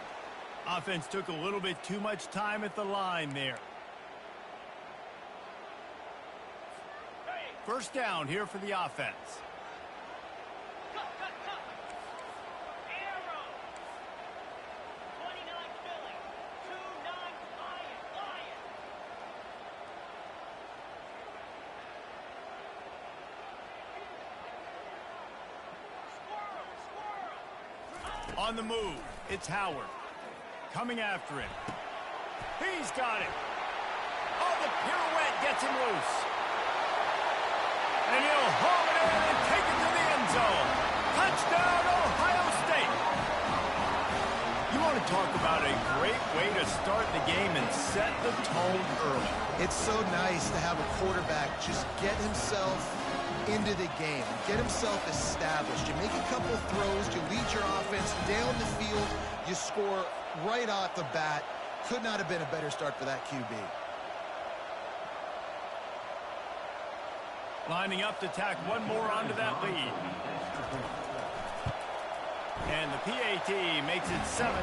Offense took a little bit too much time at the line there. First down here for the offense. On the move, it's Howard. Coming after him. He's got it. Oh, the pirouette gets him loose. And he'll haul it in and take it to the end zone. Touchdown, Ohio State. You want to talk about a great way to start the game and set the tone early. It's so nice to have a quarterback just get himself into the game, get himself established. You make a couple throws, you lead your offense down the field, you score right off the bat. Could not have been a better start for that QB. Lining up to tack one more onto that lead. And the PAT makes it 7-0.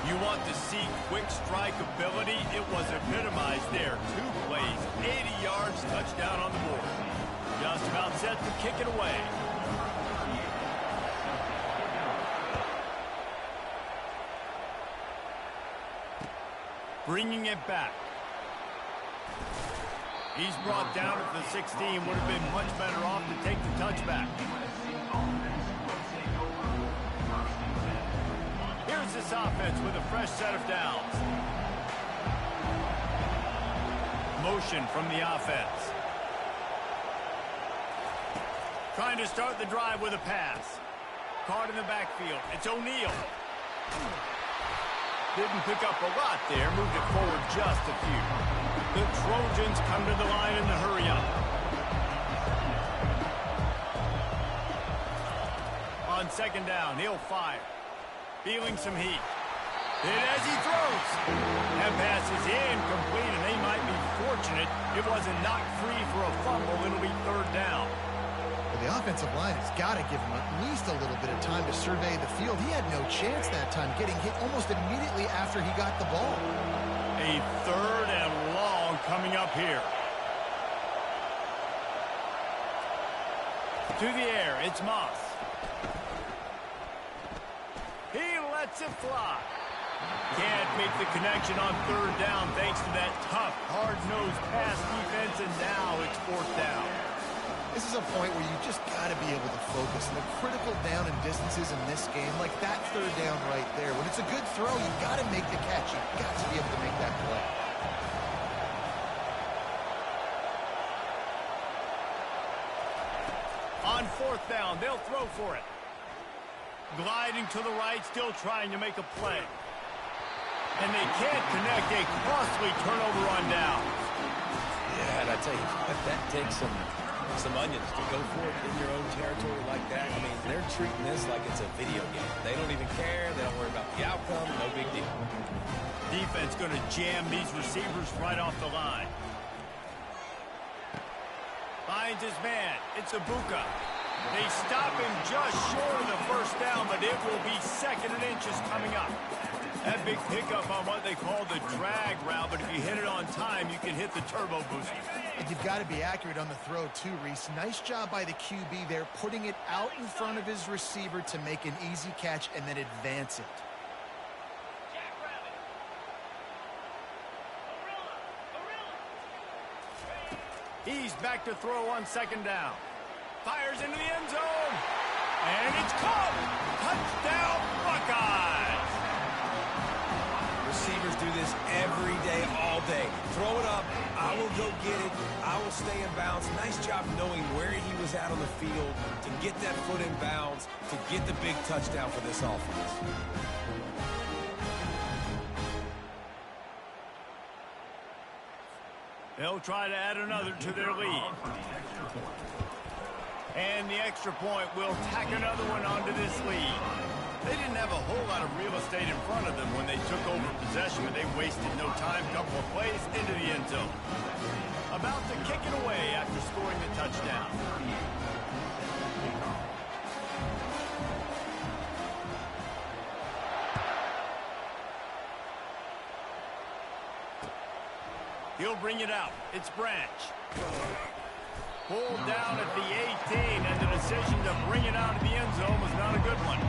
You want to see quick strike ability? It was epitomized there. 2 plays, 80 yards, touchdown on the board. Just about set to kick it away. Bringing it back. He's brought down at the 16. Would have been much better off to take the touchback. Here's this offense with a fresh set of downs. Motion from the offense. Trying to start the drive with a pass. Caught in the backfield. It's O'Neal. Didn't pick up a lot there. Moved it forward just a few. The Trojans come to the line in the hurry-up. On second down, he'll fire. Feeling some heat. And as he throws, that pass is incomplete, and they might be fortunate it wasn't knocked free for a fumble. It'll be third down. Well, the offensive line has got to give him at least a little bit of time to survey the field. He had no chance that time, getting hit almost immediately after he got the ball. A third and long coming up here. To the air, it's Moss. He lets it fly. Can't make the connection on third down thanks to that tough, hard-nosed pass defense, and now it's fourth down. This is a point where you just got to be able to focus. And the critical down and distances in this game, like that third down right there, when it's a good throw, you got to make the catch. You got to be able to make that play. On fourth down, they'll throw for it. Gliding to the right, still trying to make a play. And they can't connect. A costly turnover on down. Yeah, and I tell you, that takes some onions to go for it in your own territory like that. I mean, they're treating this like it's a video game. They don't even care. They don't worry about the outcome. No big deal. Defense going to jam these receivers right off the line. Finds his man. It's Ibuka. They stop him just short of the first down, but it will be second and inches coming up. That big pickup on what they call the drag route, but if you hit it on time, you can hit the turbo boost. And you've got to be accurate on the throw too, Reese. Nice job by the QB there, putting it out in front of his receiver to make an easy catch and then advance it. He's back to throw on second down. Fires into the end zone. And it's caught. Touchdown, Buckeyes. Receivers do this every day, all day. Throw it up. I will go get it. I will stay in bounds. Nice job knowing where he was at on the field to get that foot in bounds, to get the big touchdown for this offense. They'll try to add another to their lead. And the extra point will tack another one onto this lead. They didn't have a whole lot of real estate in front of them when they took over possession, but they wasted no time. Couple of plays into the end zone. About to kick it away after scoring the touchdown. He'll bring it out. It's Branch. Pulled down at the 18, and the decision to bring it out of the end zone was not a good one.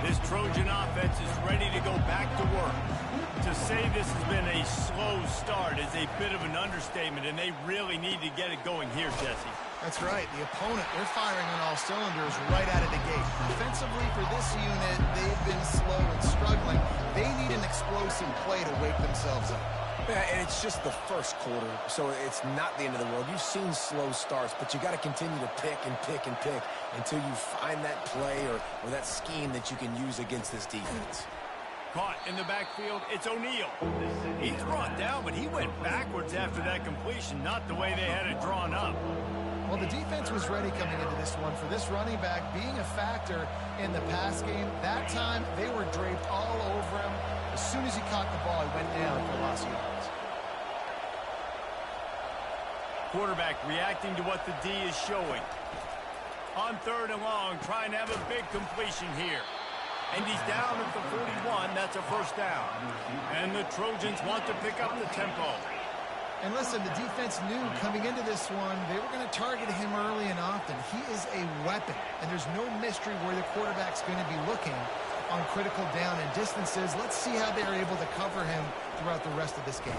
This Trojan offense is ready to go back to work. To say this has been a slow start is a bit of an understatement, and they really need to get it going here, Jesse. That's right. The opponent, they're firing on all cylinders right out of the gate. Defensively for this unit, they've been slow and struggling. They need an explosive play to wake themselves up. Yeah, and it's just the first quarter, so it's not the end of the world. You've seen slow starts, but you got to continue to pick and pick and pick until you find that play or that scheme that you can use against this defense. Caught in the backfield, it's O'Neal. He's brought down, but he went backwards after that completion, not the way they had it drawn up. Well, the defense was ready coming into this one for this running back being a factor in the pass game. That time, they were draped all over him. As soon as he caught the ball, he went down for loss of yards. Quarterback reacting to what the D is showing. On 3rd and long, trying to have a big completion here. And he's down at the 41. That's a first down. And the Trojans want to pick up the tempo. And listen, the defense knew coming into this one, they were going to target him early and often. He is a weapon, and there's no mystery where the quarterback's going to be looking on critical down and distances. Let's see how they're able to cover him throughout the rest of this game.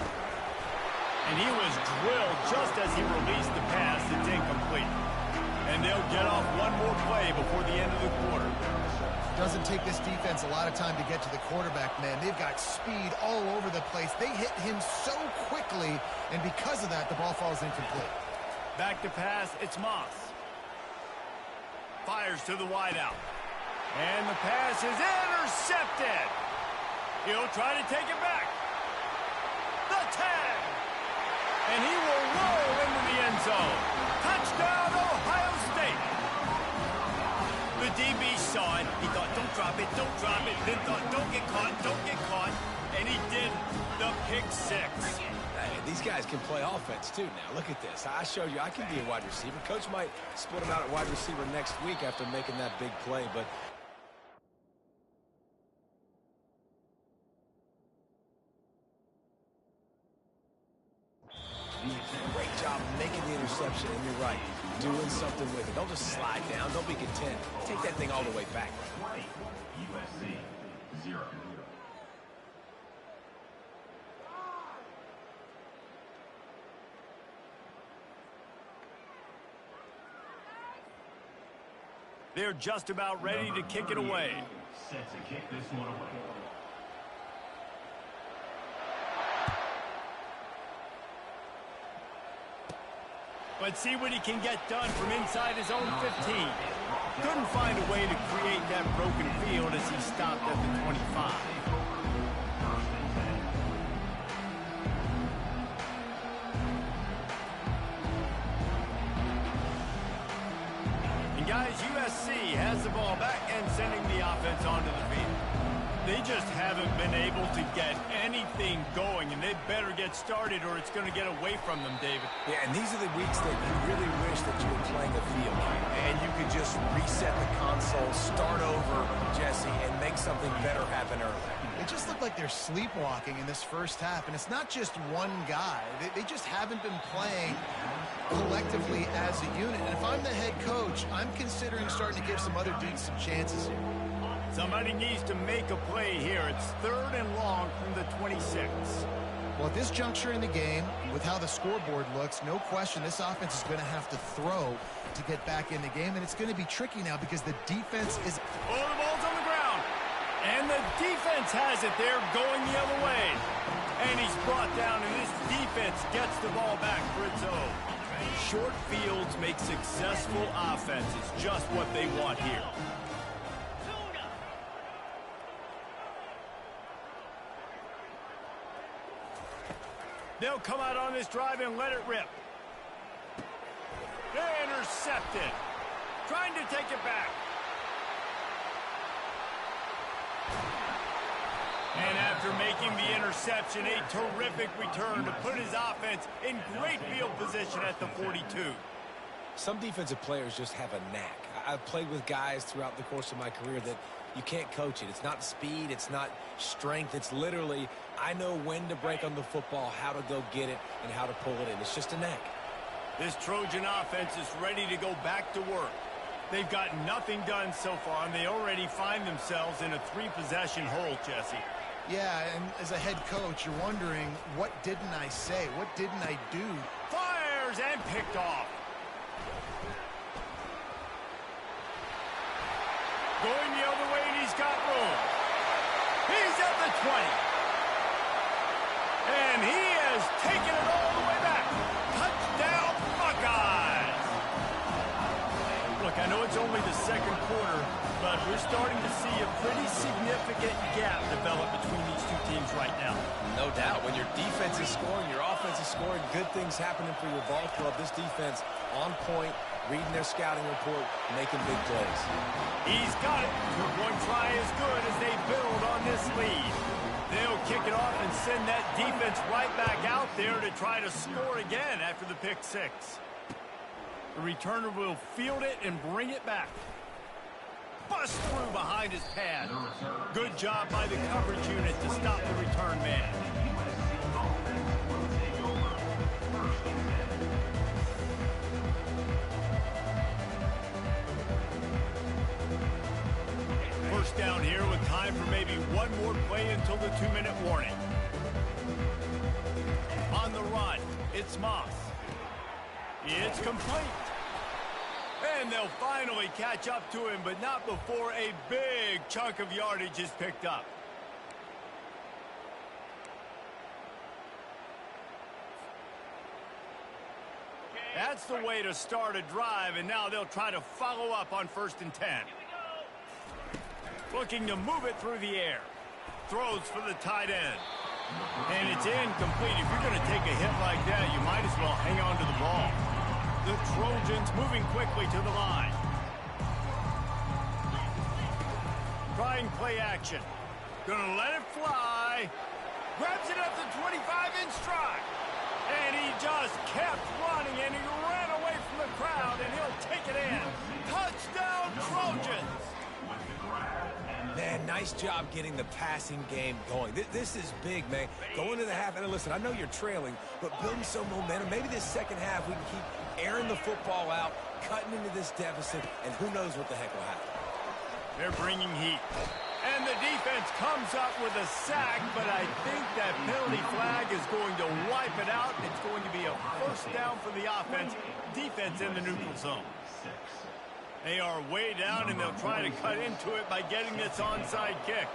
And he was drilled just as he released the pass. It's incomplete. And they'll get off one more play before the end of the quarter. Doesn't take this defense a lot of time to get to the quarterback, man. They've got speed all over the place. They hit him so quickly, and because of that, the ball falls incomplete. Back to pass, it's Moss. Fires to the wideout. And the pass is intercepted. He'll try to take it back. The tag. And he will roll into the end zone. Touchdown, Ohio State. The DB saw it. He thought, don't drop it, don't drop it. Then thought, don't get caught, don't get caught. And he did the pick six. Hey, these guys can play offense, too, now. Look at this. I showed you I can be a wide receiver. Coach might split him out at wide receiver next week after making that big play, but... Great job making the interception, and you're right, doing something with it. Don't just slide down. Don't be content. Take that thing all the way back. USC 0. They're just about ready to kick it away. Set to kick this one away. Let's see what he can get done from inside his own 15. Couldn't find a way to create that broken field as he stopped at the 25. And guys, USC has the ball back and sending the offense onto the field. They just haven't been able to get anything going, and they better get started or it's going to get away from them, David. Yeah, and these are the weeks that you really wish that you were playing a field and you could just reset the console, start over, Jesse, and make something better happen early. It just looked like they're sleepwalking in this first half, and it's not just one guy. They just haven't been playing collectively as a unit. And if I'm the head coach, I'm considering starting to give some other dudes some chances here. Somebody needs to make a play here. It's 3rd and long from the 26. Well, at this juncture in the game, with how the scoreboard looks, no question this offense is going to have to throw to get back in the game, and it's going to be tricky now because the defense is... Oh, the ball's on the ground. And the defense has it there going the other way. And he's brought down, and this defense gets the ball back for its own. Short fields make successful offenses just what they want here. They'll come out on this drive and let it rip. Intercepted. Trying to take it back. And after making the interception, a terrific return to put his offense in great field position at the 42. Some defensive players just have a knack. I've played with guys throughout the course of my career that you can't coach it. It's not speed. It's not strength. It's literally, I know when to break on the football, how to go get it, and how to pull it in. It's just a knack. This Trojan offense is ready to go back to work. They've got nothing done so far, and they already find themselves in a 3-possession hole, Jesse. Yeah, and as a head coach, you're wondering, what didn't I say? What didn't I do? Fires and picked off. Going the other way, and he's got room. He's at the 20. And he has taken it all the way back. Touchdown, Buckeyes. Look, I know it's only the second quarter, but we're starting to see a pretty significant gap develop between these two teams right now. No doubt. When your defense is scoring, your offense is scoring, good things happening for your ball club. This defense on point, reading their scouting report, making big plays. He's got it. Two-point try is good as they build on this lead. They'll kick it off and send that defense right back out there to try to score again after the pick six. The returner will field it and bring it back. Bust through behind his pad. Good job by the coverage unit to stop the return man. First down here with time for maybe one more play until the 2-minute warning. On the run, it's Moss. It's complete. And they'll finally catch up to him, but not before a big chunk of yardage is picked up. That's the way to start a drive, and now they'll try to follow up on 1st and 10. Looking to move it through the air. Throws for the tight end. And it's incomplete. If you're going to take a hit like that, you might as well hang on to the ball. The Trojans moving quickly to the line. Trying play action. Gonna let it fly. Grabs it up the 25 in stride. And he just kept running, and he ran away from the crowd, and he'll take it in. Touchdown, Trojans! Man, nice job getting the passing game going. This is big, man. Going to the half, and listen, I know you're trailing, but building some momentum. Maybe this second half we can keep airing the football out, cutting into this deficit, and who knows what the heck will happen. They're bringing heat. And the defense comes up with a sack, but I think that penalty flag is going to wipe it out. It's going to be a first down for the offense. Defense in the neutral zone. They are way down, and they'll try to cut into it by getting this onside kick.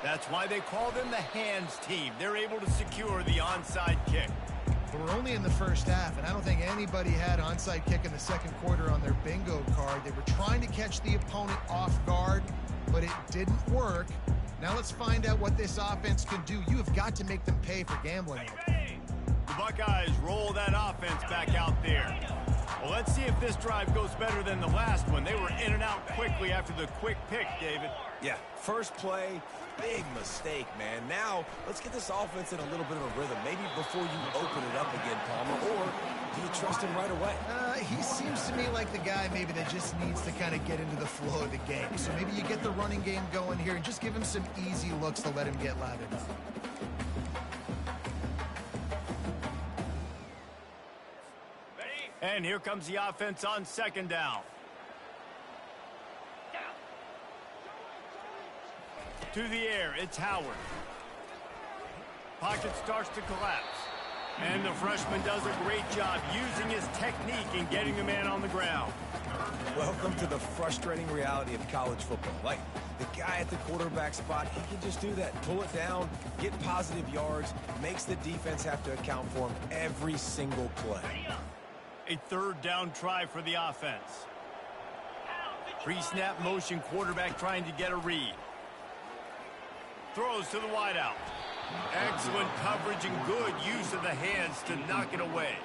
That's why they call them the hands team. They're able to secure the onside kick. But we're only in the first half, and I don't think anybody had onside kick in the second quarter on their bingo card. They were trying to catch the opponent off guard, but it didn't work. Now let's find out what this offense can do. You have got to make them pay for gambling. The Buckeyes roll that offense back out there. Well, let's see if this drive goes better than the last one. They were in and out quickly after the quick pick, David. Yeah, first play, big mistake, man. Now, let's get this offense in a little bit of a rhythm. Maybe before you open it up again, Palmer, or do you trust him right away? He seems to me like the guy maybe that just needs to kind of get into the flow of the game. So maybe you get the running game going here and just give him some easy looks to let him get lathered up. And here comes the offense on second down. To the air, it's Howard. Pocket starts to collapse. And the freshman does a great job using his technique and getting the man on the ground. Welcome to the frustrating reality of college football. Like, the guy at the quarterback spot, he can just do that. Pull it down, get positive yards, makes the defense have to account for him every single play. A third down try for the offense. Pre-snap motion, quarterback trying to get a read. Throws to the wideout. Excellent coverage and good use of the hands to knock it away.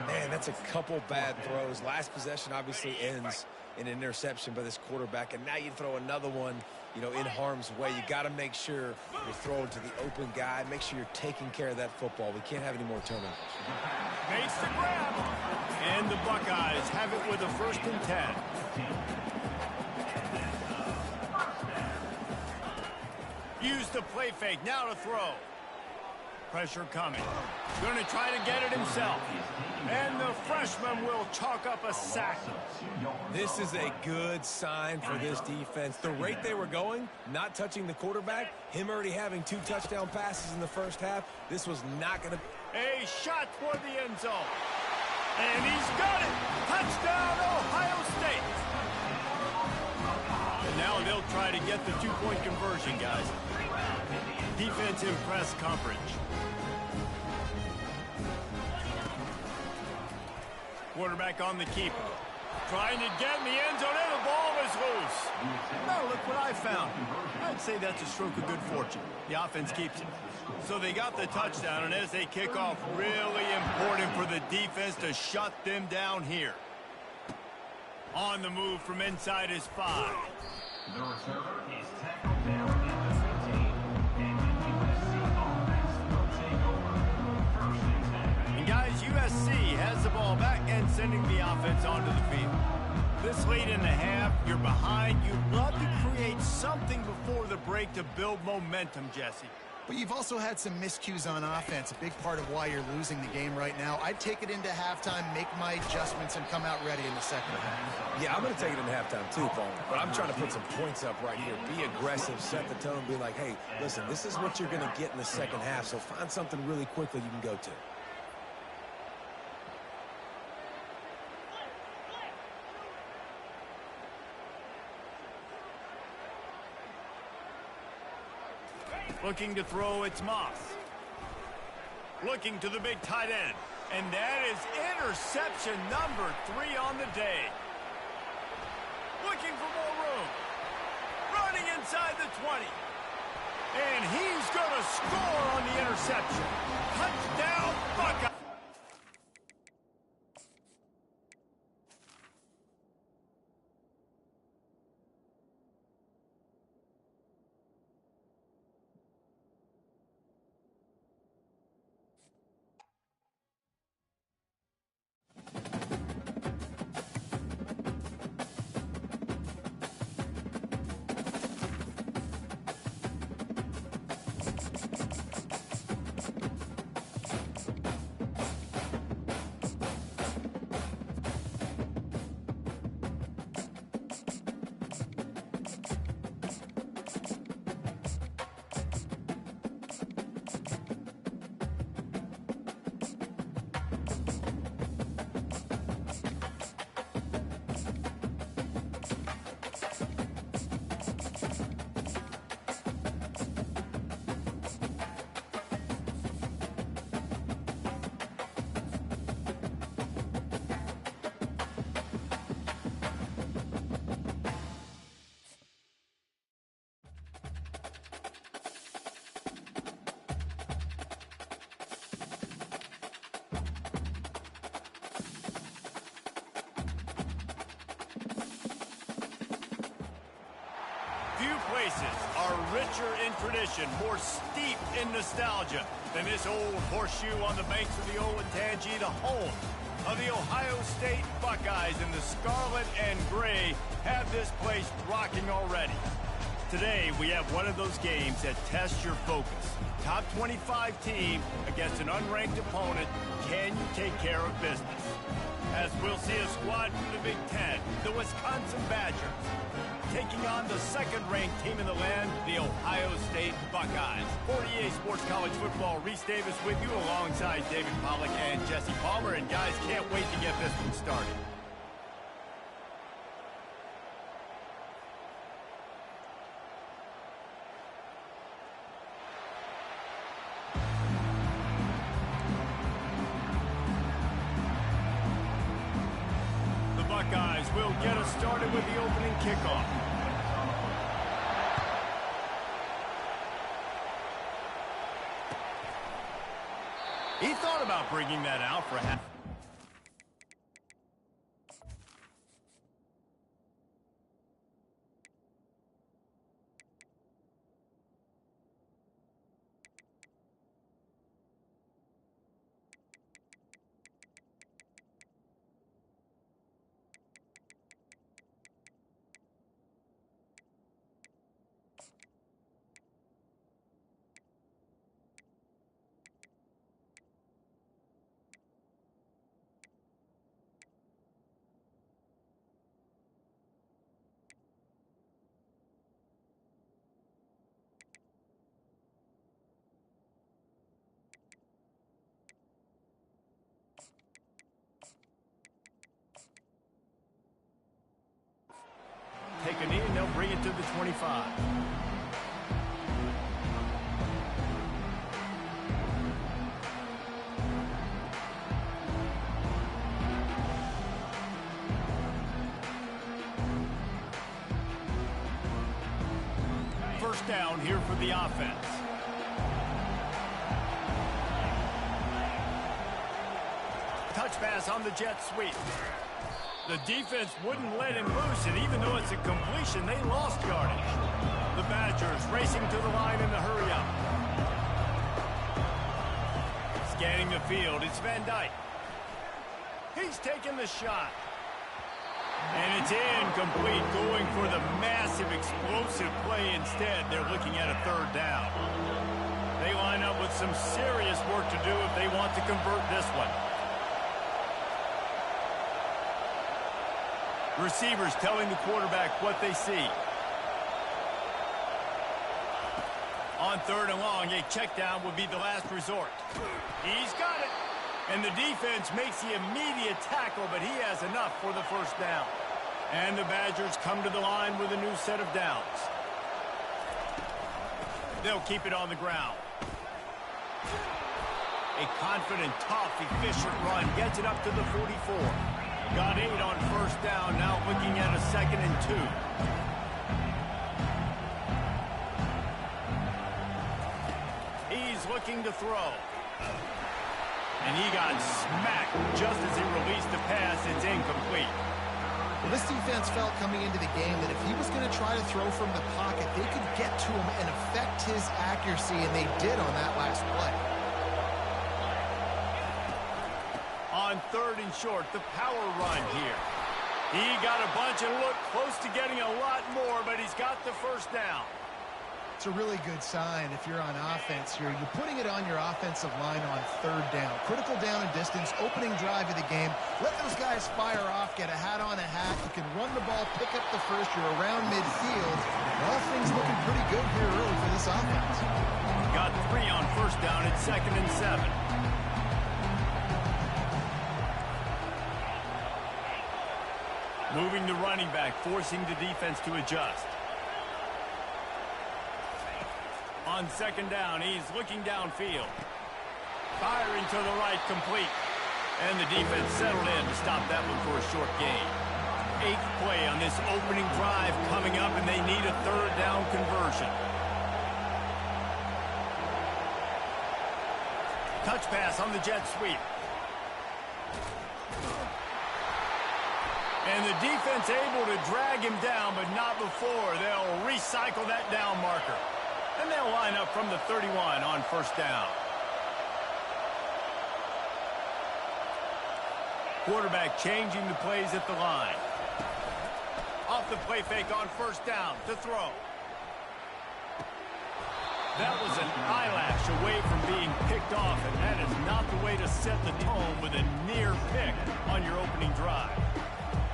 Man, that's a couple bad throws. Last possession obviously ends in an interception by this quarterback, and now you throw another one, you know, in harm's way. You got to make sure you're throwing to the open guy. Make sure you're taking care of that football. We can't have any more turnovers. Makes the grab. And the Buckeyes have it with a 1st and 10. Use the play fake. Now to throw. Pressure coming. Going to try to get it himself. And the freshman will chalk up a sack. This is a good sign for this defense. The rate they were going, not touching the quarterback, him already having 2 touchdown passes in the first half, this was not going to... A shot toward the end zone. And he's got it. Touchdown, Ohio State. And now they'll try to get the 2-point conversion, guys. Defensive press coverage. Quarterback on the keeper. Trying to get in the end zone, and the ball is loose. Now look what I found. I'd say that's a stroke of good fortune. The offense keeps it. So they got the touchdown, and as they kick off, really important for the defense to shut them down here. On the move from inside his 5. The returner is tackled down. and sending the offense onto the field. This late in the half, you're behind. You'd love to create something before the break to build momentum, Jesse. But you've also had some miscues on offense, a big part of why you're losing the game right now. I'd take it into halftime, make my adjustments, and come out ready in the second half. Yeah, I'm going to take it into halftime too, Paul. But I'm trying to put some points up right here. Be aggressive, set the tone, be like, hey, listen, this is what you're going to get in the second half, so find something really quickly you can go to. Looking to throw, it's Moss. Looking to the big tight end. And that is interception number 3 on the day. Looking for more room. Running inside the 20. And he's going to score on the interception. Touchdown, Buckeye. Few places are richer in tradition, more steep in nostalgia than this old horseshoe on the banks of the Olentangy, the home of the Ohio State Buckeyes, and the scarlet and gray have this place rocking already. Today, we have one of those games that tests your focus. Top 25 team against an unranked opponent. Can you take care of business? As we'll see a squad from the Big Ten, the Wisconsin Badgers, taking on the second-ranked team in the land, the Ohio State Buckeyes. 48 Sports College Football, Reese Davis with you alongside David Pollack and Jesse Palmer. And guys, can't wait to get this one started. The Buckeyes will get us started with the opening kickoff. He thought about bringing that out for half. Take a knee and they'll bring it to the 25. First down here for the offense. Touch pass on the jet sweep. The defense wouldn't let him loose, and even though it's a completion, they lost yardage. The Badgers racing to the line in the hurry-up. Scanning the field, it's Van Dyke. He's taking the shot. And it's incomplete, going for the massive explosive play instead. They're looking at a third down. They line up with some serious work to do if they want to convert this one. Receivers telling the quarterback what they see. On third and long, a check down would be the last resort. He's got it. And the defense makes the immediate tackle, but he has enough for the first down. And the Badgers come to the line with a new set of downs. They'll keep it on the ground. A confident, tough, efficient run gets it up to the 44. Got 8 on first down, now looking at a 2nd and 2. He's looking to throw. And he got smacked just as he released the pass. It's incomplete. Well, this defense felt coming into the game that if he was going to try to throw from the pocket, they could get to him and affect his accuracy, and they did on that last play. On third and short, the power run here. He got a bunch and looked close to getting a lot more, but he's got the first down. It's a really good sign if you're on offense here. You're putting it on your offensive line on third down. Critical down and distance, opening drive of the game. Let those guys fire off, get a hat on a hat. You can run the ball, pick up the first. You're around midfield. All things looking pretty good here early for this offense. Got 3 on first down at 2nd and 7. Moving the running back, forcing the defense to adjust. On 2nd down, he's looking downfield. Firing to the right, complete. And the defense settled in to stop that one for a short gain. 8th play on this opening drive coming up, and they need a third down conversion. Touch pass on the jet sweep. And the defense able to drag him down, but not before. They'll recycle that down marker. And they'll line up from the 31 on first down. Quarterback changing the plays at the line. Off the play fake on first down to throw. That was an eyelash away from being picked off, and that is not the way to set the tone with a near pick on your opening drive.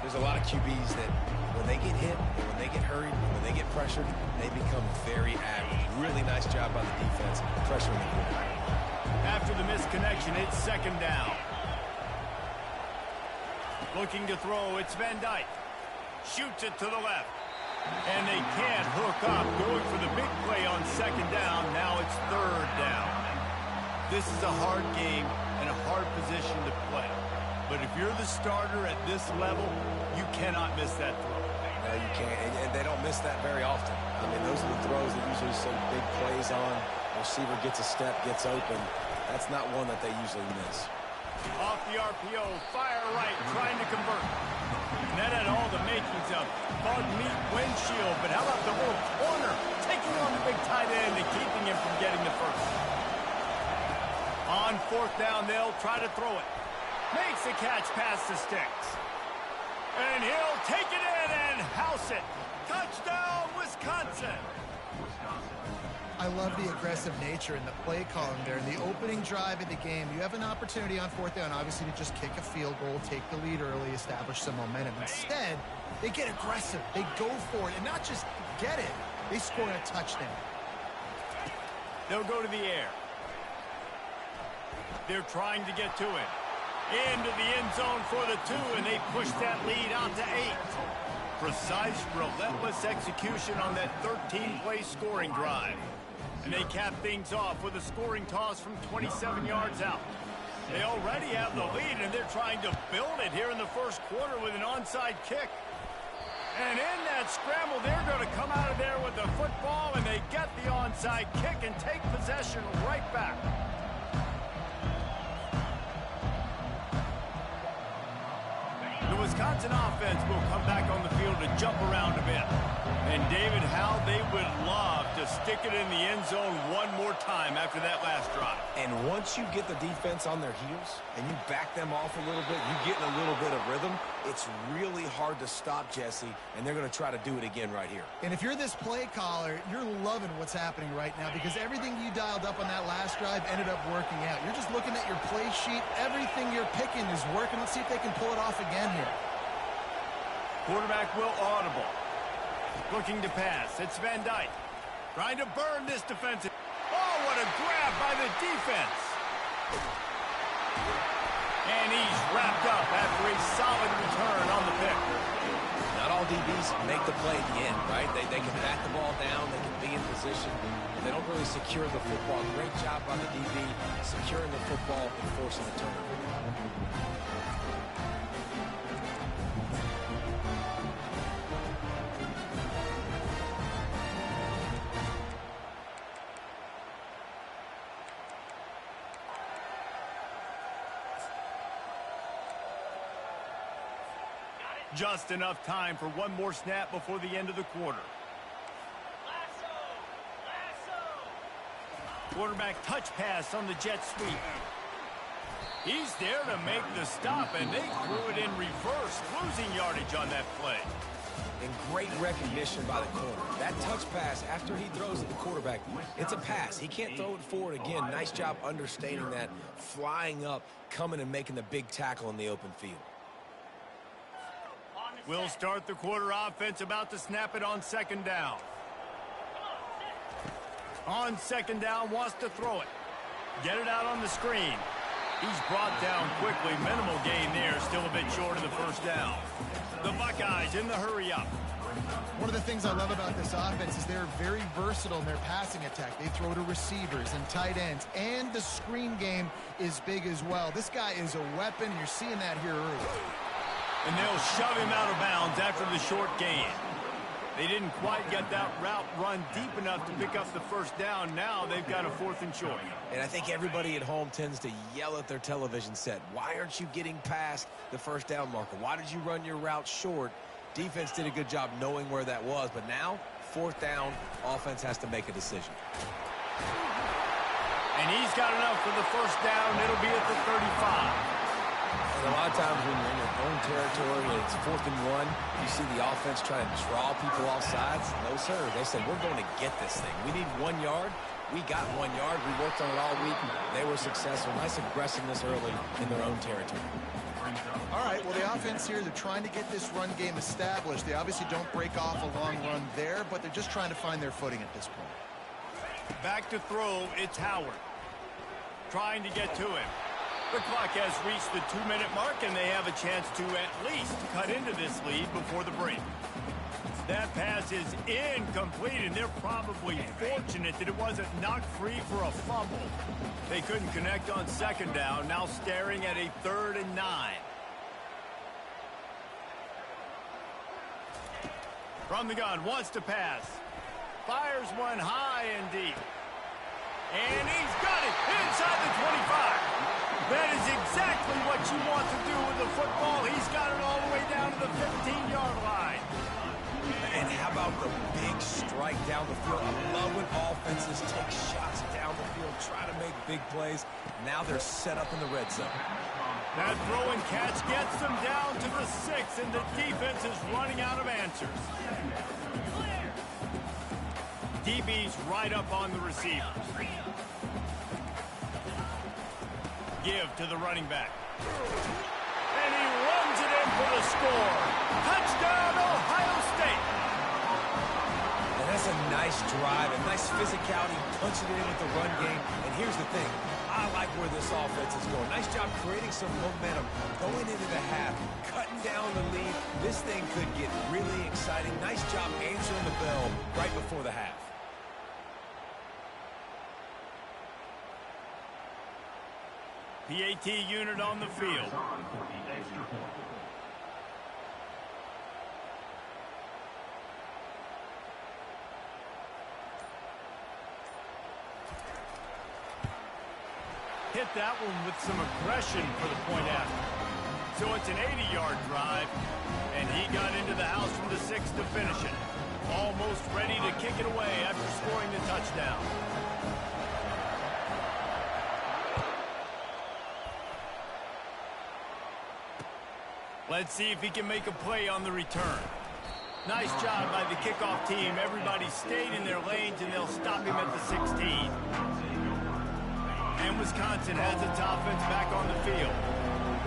There's a lot of QBs that when they get hit, and when they get hurried, and when they get pressured, they become very average. Really nice job by the defense pressuring the quarterback. After the misconnection, it's 2nd down. Looking to throw, it's Van Dyke. Shoots it to the left. And they can't hook up. Going for the big play on 2nd down. Now it's 3rd down. This is a hard game and a hard position to play. But if you're the starter at this level, you cannot miss that throw. No, you can't. And they don't miss that very often. I mean, those are the throws that usually see big plays on. The receiver gets a step, gets open. That's not one that they usually miss. Off the RPO, fire right, trying to convert. And that had all the makings of bug meat windshield. But how about the little corner taking on the big tight end and keeping him from getting the first? On 4th down, they'll try to throw it. Makes the catch past the sticks. And he'll take it in and house it. Touchdown, Wisconsin. I love the aggressive nature in the play calling there. In the opening drive of the game, you have an opportunity on 4th down, obviously, to just kick a field goal, take the lead early, establish some momentum. Instead, they get aggressive. They go for it, and not just get it. They score a touchdown. They'll go to the air. They're trying to get to it. Into the end zone for the 2, and they push that lead out to 8. Precise, relentless execution on that 13-play scoring drive. And they cap things off with a scoring toss from 27 yards out. They already have the lead, and they're trying to build it here in the first quarter with an onside kick. And in that scramble, they're going to come out of there with the football, and they get the onside kick and take possession right back. The Wisconsin offense will come back on the field to jump around a bit. And David, how they would love to stick it in the end zone one more time after that last drive. And once you get the defense on their heels and you back them off a little bit, you get in a little bit of rhythm, it's really hard to stop, Jesse, and they're going to try to do it again right here. And if you're this play caller, you're loving what's happening right now because everything you dialed up on that last drive ended up working out. You're just looking at your play sheet. Everything you're picking is working. Let's see if they can pull it off again here. Quarterback will audible. Looking to pass. It's Van Dyke. Trying to burn this defensive. Oh, what a grab by the defense. And he's wrapped up after a solid return on the pick. Not all DBs make the play at the end, right? They can bat the ball down. They can be in position. But they don't really secure the football. Great job by the DB securing the football and forcing the turnover. Just enough time for one more snap before the end of the quarter. Quarterback touch pass on the jet sweep. He's there to make the stop, and they threw it in reverse, losing yardage on that play. And great recognition by the corner. That touch pass, after he throws at the quarterback, it's a pass. He can't throw it forward again. Nice job understanding that, flying up, coming and making the big tackle in the open field. We'll start the quarter. Offense about to snap it on second down. On second down, wants to throw it. Get it out on the screen. He's brought down quickly. Minimal gain there, still a bit short of the first down. The Buckeyes in the hurry up. One of the things I love about this offense is they're very versatile in their passing attack. They throw to receivers and tight ends, and the screen game is big as well. This guy is a weapon. You're seeing that here early. And they'll shove him out of bounds after the short gain. They didn't quite get that route run deep enough to pick up the first down. Now they've got a 4th and short. And I think everybody at home tends to yell at their television set. Why aren't you getting past the first down marker? Why did you run your route short? Defense did a good job knowing where that was. But now, 4th down, offense has to make a decision. And he's got enough for the first down. It'll be at the 35. And a lot of times when you're in your own territory and it's 4th and 1, you see the offense trying to draw people off sides. No, sir. They said, we're going to get this thing. We need 1 yard. We got 1 yard. We worked on it all week. They were successful. Nice aggressiveness early in their own territory. All right, well, the offense here, they're trying to get this run game established. They obviously don't break off a long run there, but they're just trying to find their footing at this point. Back to throw, it's Howard. Trying to get to him. The clock has reached the 2-minute mark, and they have a chance to at least cut into this lead before the break. That pass is incomplete, and they're probably fortunate that it wasn't knocked free for a fumble. They couldn't connect on second down, now staring at a 3rd and 9. From the gun, wants to pass. Fires one high and deep. And he's got it inside the 25. That is exactly what you want to do with the football. He's got it all the way down to the 15-yard line. And how about the big strike down the field? I love when offenses take shots down the field, try to make big plays. Now they're set up in the red zone. That throw and catch gets them down to the 6, and the defense is running out of answers. DB's right up on the receivers. Give to the running back. And he runs it in for the score. Touchdown, Ohio State. And that's a nice drive, a nice physicality, punching it in with the run game. And here's the thing. I like where this offense is going. Nice job creating some momentum, going into the half, cutting down the lead. This thing could get really exciting. Nice job answering the bell right before the half. PAT unit on the field. Hit that one with some aggression for the point after. So it's an 80-yard drive, and he got into the house from the 6 to finish it. Almost ready to kick it away after scoring the touchdown. Let's see if he can make a play on the return. Nice job by the kickoff team. Everybody stayed in their lanes, and they'll stop him at the 16. And Wisconsin has its offense back on the field.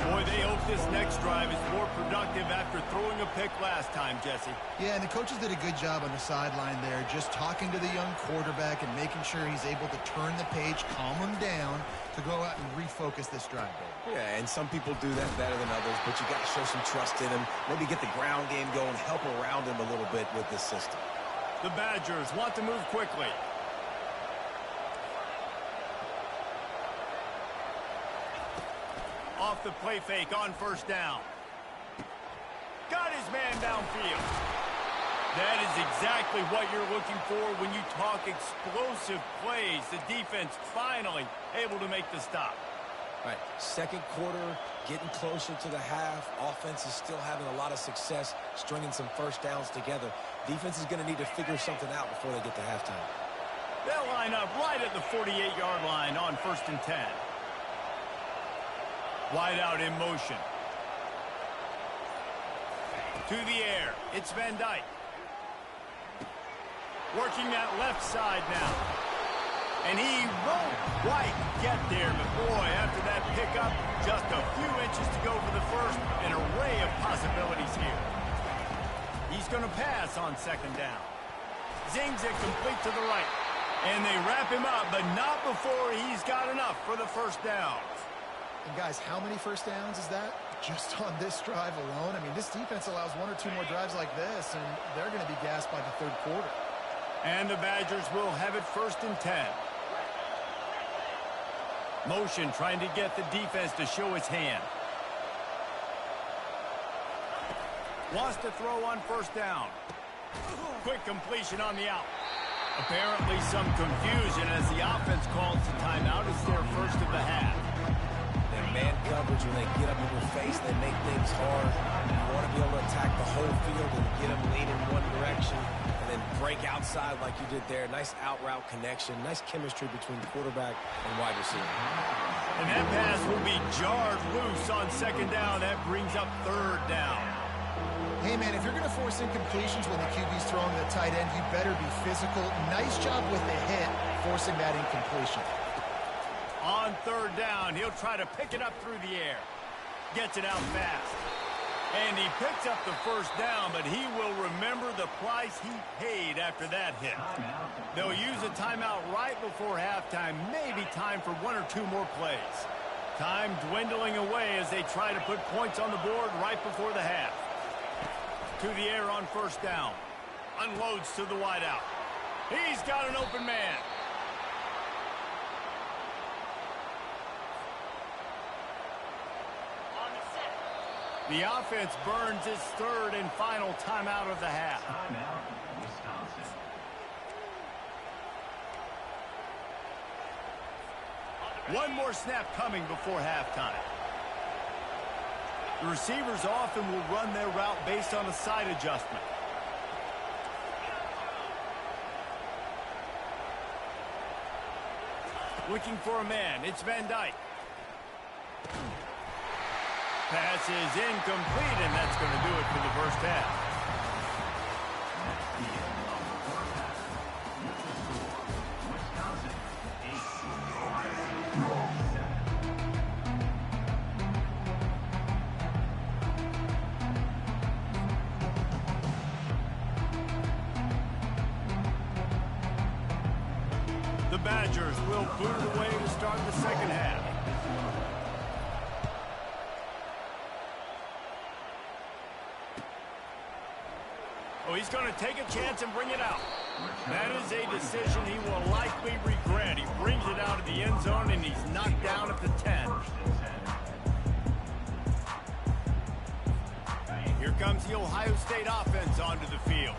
Boy, they hope this next drive is more productive after throwing a pick last time, Jesse. Yeah, and the coaches did a good job on the sideline there, just talking to the young quarterback and making sure he's able to turn the page, calm him down, to go out and refocus this drive, baby. Yeah, and some people do that better than others, but you got to show some trust in him, maybe get the ground game going, help around him a little bit with this system. The Badgers want to move quickly. Off the play fake on first down. Got his man downfield. That is exactly what you're looking for when you talk explosive plays. The defense finally able to make the stop. All right, second quarter, getting closer to the half. Offense is still having a lot of success stringing some first downs together. Defense is going to need to figure something out before they get to halftime. They'll line up right at the 48-yard line on 1st and 10. Wide out in motion. To the air. It's Van Dyke. Working that left side now. And he won't quite get there, but boy, after that pickup, just a few inches to go for the first. An array of possibilities here. He's going to pass on 2nd down. Zings it complete to the right. And they wrap him up, but not before he's got enough for the first down. And guys, how many first downs is that? Just on this drive alone? I mean, this defense allows 1 or 2 more drives like this, and they're going to be gassed by the 3rd quarter. And the Badgers will have it 1st and 10. Motion trying to get the defense to show its hand. Wants to throw on 1st down. Quick completion on the out. Apparently some confusion as the offense calls the timeout. It's their first of the half. Man coverage, when they get up in your face, they make things hard. You want to be able to attack the whole field and get them leaning one direction and then break outside like you did there. Nice out route connection, nice chemistry between quarterback and wide receiver. And that pass will be jarred loose on 2nd down. That brings up 3rd down. Hey, man, if you're going to force incompletions when the QB's throwing the tight end, you better be physical. Nice job with the hit, forcing that incompletion. On 3rd down, he'll try to pick it up through the air. Gets it out fast. And he picks up the 1st down, but he will remember the price he paid after that hit. They'll use a timeout right before halftime. Maybe time for 1 or 2 more plays. Time dwindling away as they try to put points on the board right before the half. To the air on 1st down. Unloads to the wideout. He's got an open man. The offense burns its 3rd and final timeout of the half. Timeout, Wisconsin. One more snap coming before halftime. The receivers often will run their route based on a side adjustment. Looking for a man. It's Van Dyke. Pass is incomplete, and that's going to do it for the first half. The Badgers will boot it away to start the 2nd half. Oh, he's going to take a chance and bring it out. That is a decision he will likely regret. He brings it out of the end zone, and he's knocked down at the 10. Here comes the Ohio State offense onto the field.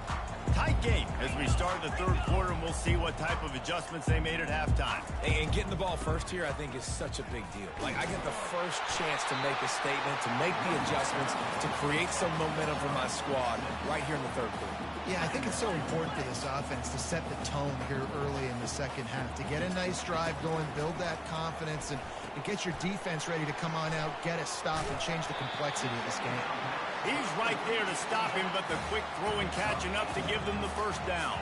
Tight game as we start the third quarter, and we'll see what type of adjustments they made at halftime. And getting the ball first here, I think, is such a big deal. Like, I get the first chance to make a statement, to make the adjustments, to create some momentum for my squad right here in the third quarter. Yeah, I think it's so important for this offense to set the tone here early in the second half, to get a nice drive going, build that confidence, and get your defense ready to come on out, get a stop, and change the complexity of this game. He's right there to stop him, but the quick throw and catch enough to give them the first down.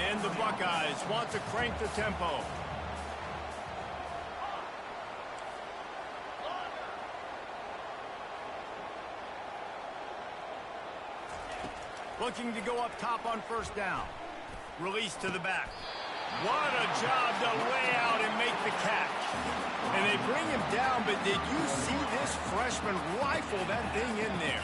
And the Buckeyes want to crank the tempo. Looking to go up top on first down. Release to the back. What a job to lay out and make the catch. And they bring him down, but did you see this freshman rifle that thing in there?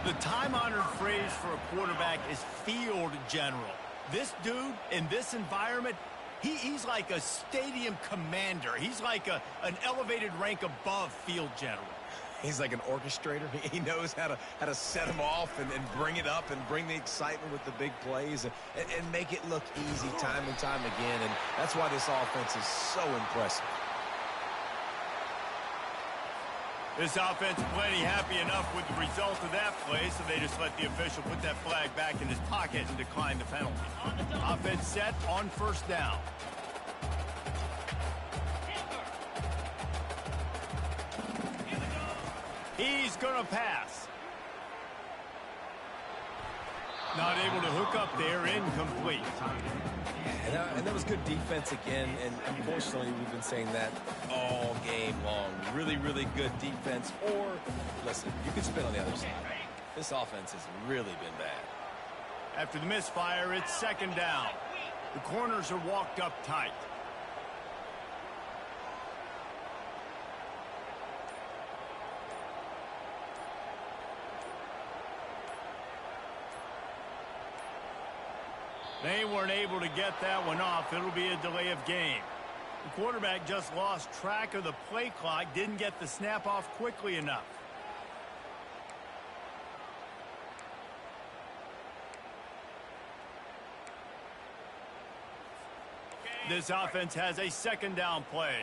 The time-honored phrase for a quarterback is field general. This dude, in this environment, he's like a stadium commander. He's like an elevated rank above field general. He's like an orchestrator. He knows how to set them off and bring it up and bring the excitement with the big plays and make it look easy time and time again. And that's why this offense is so impressive. This offense plenty happy enough with the result of that play, so they just let the official put that flag back in his pocket and decline the penalty. Offense set on first down. He's going to pass. Not able to hook up there, incomplete. And that was good defense again, and unfortunately we've been saying that all game long. Really, really good defense. Or, listen, you could spin on the other side. This offense has really been bad. After the misfire, it's second down. The corners are walked up tight. They weren't able to get that one off. It'll be a delay of game. The quarterback just lost track of the play clock, didn't get the snap off quickly enough. This offense has a second down play.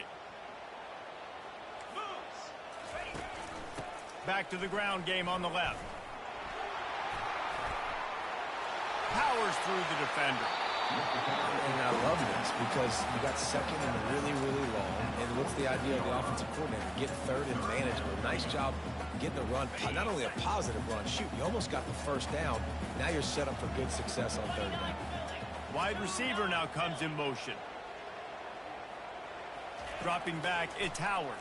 Back to the ground game on the left. Powers through the defender. And I love this because you got second and really, really long. And what's the idea of the offensive coordinator? Get third and manageable. Nice job getting the run. Not only a positive run, shoot, you almost got the first down. Now you're set up for good success on third down. Wide receiver now comes in motion. Dropping back, it's Howard.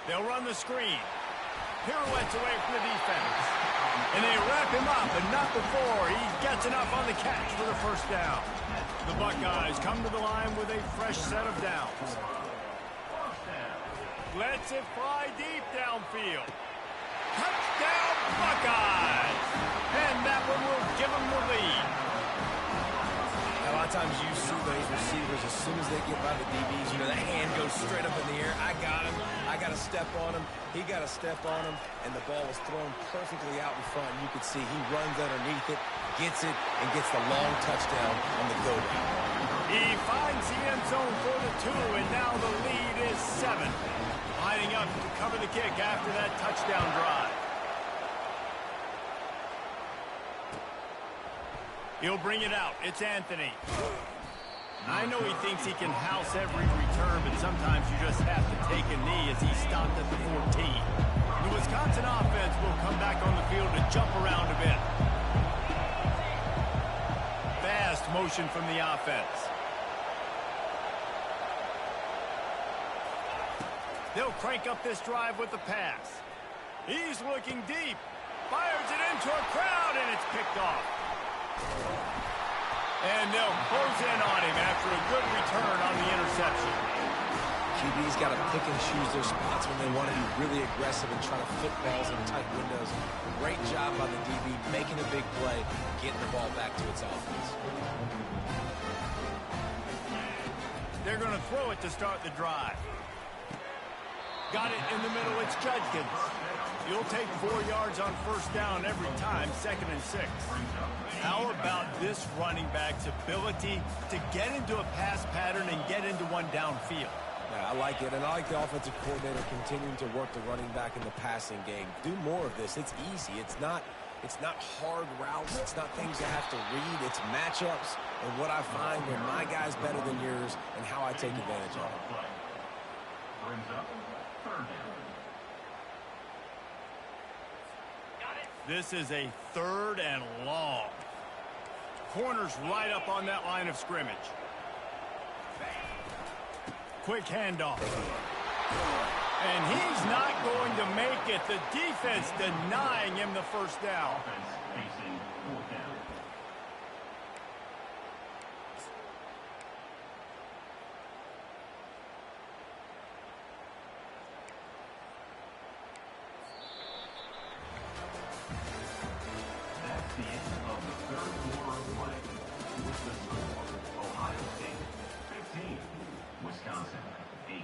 They'll run the screen. Pirouettes away from the defense. And they wrap him up, but not before he gets enough on the catch for the first down. The Buckeyes come to the line with a fresh set of downs. Lets it fly deep downfield. Touchdown, Buckeyes! And that one will give them the lead. A lot of times you see those receivers, as soon as they get by the DBs, you know, the hand goes straight up in the air. I got him. I got to step on him. He got to step on him. And the ball was thrown perfectly out in front. And you could see he runs underneath it, gets it, and gets the long touchdown on the go route. He finds the end zone for the 2, and now the lead is 7. Lining up to cover the kick after that touchdown drive. He'll bring it out. It's Anthony. I know he thinks he can house every return, but sometimes you just have to take a knee as he stopped at the 14. The Wisconsin offense will come back on the field to jump around a bit. Fast motion from the offense. They'll crank up this drive with the pass. He's looking deep. Fires it into a crowd, and it's picked off. And they'll close in on him after a good return on the interception. QB's got to pick and choose their spots when they want to be really aggressive and try to fit balls in tight windows. Great job by the DB, making a big play, getting the ball back to its offense. They're going to throw it to start the drive. Got it in the middle. It's Judkins. You'll take 4 yards on first down every time, 2nd and 6. How about this running back's ability to get into a pass pattern and get into one downfield? Yeah, I like it, and I like the offensive coordinator continuing to work the running back in the passing game. Do more of this. It's easy. It's not hard routes. It's not things you have to read. It's matchups and what I find when my guy's better than yours and how I take advantage of it. Brings up 3rd down. This is a 3rd and long. Corner's right up on that line of scrimmage. Quick handoff. And he's not going to make it. The defense denying him the first down. Offense facing 4th down. That's the end of the 3rd quarter of play. With the score, Ohio State 15, Wisconsin 8.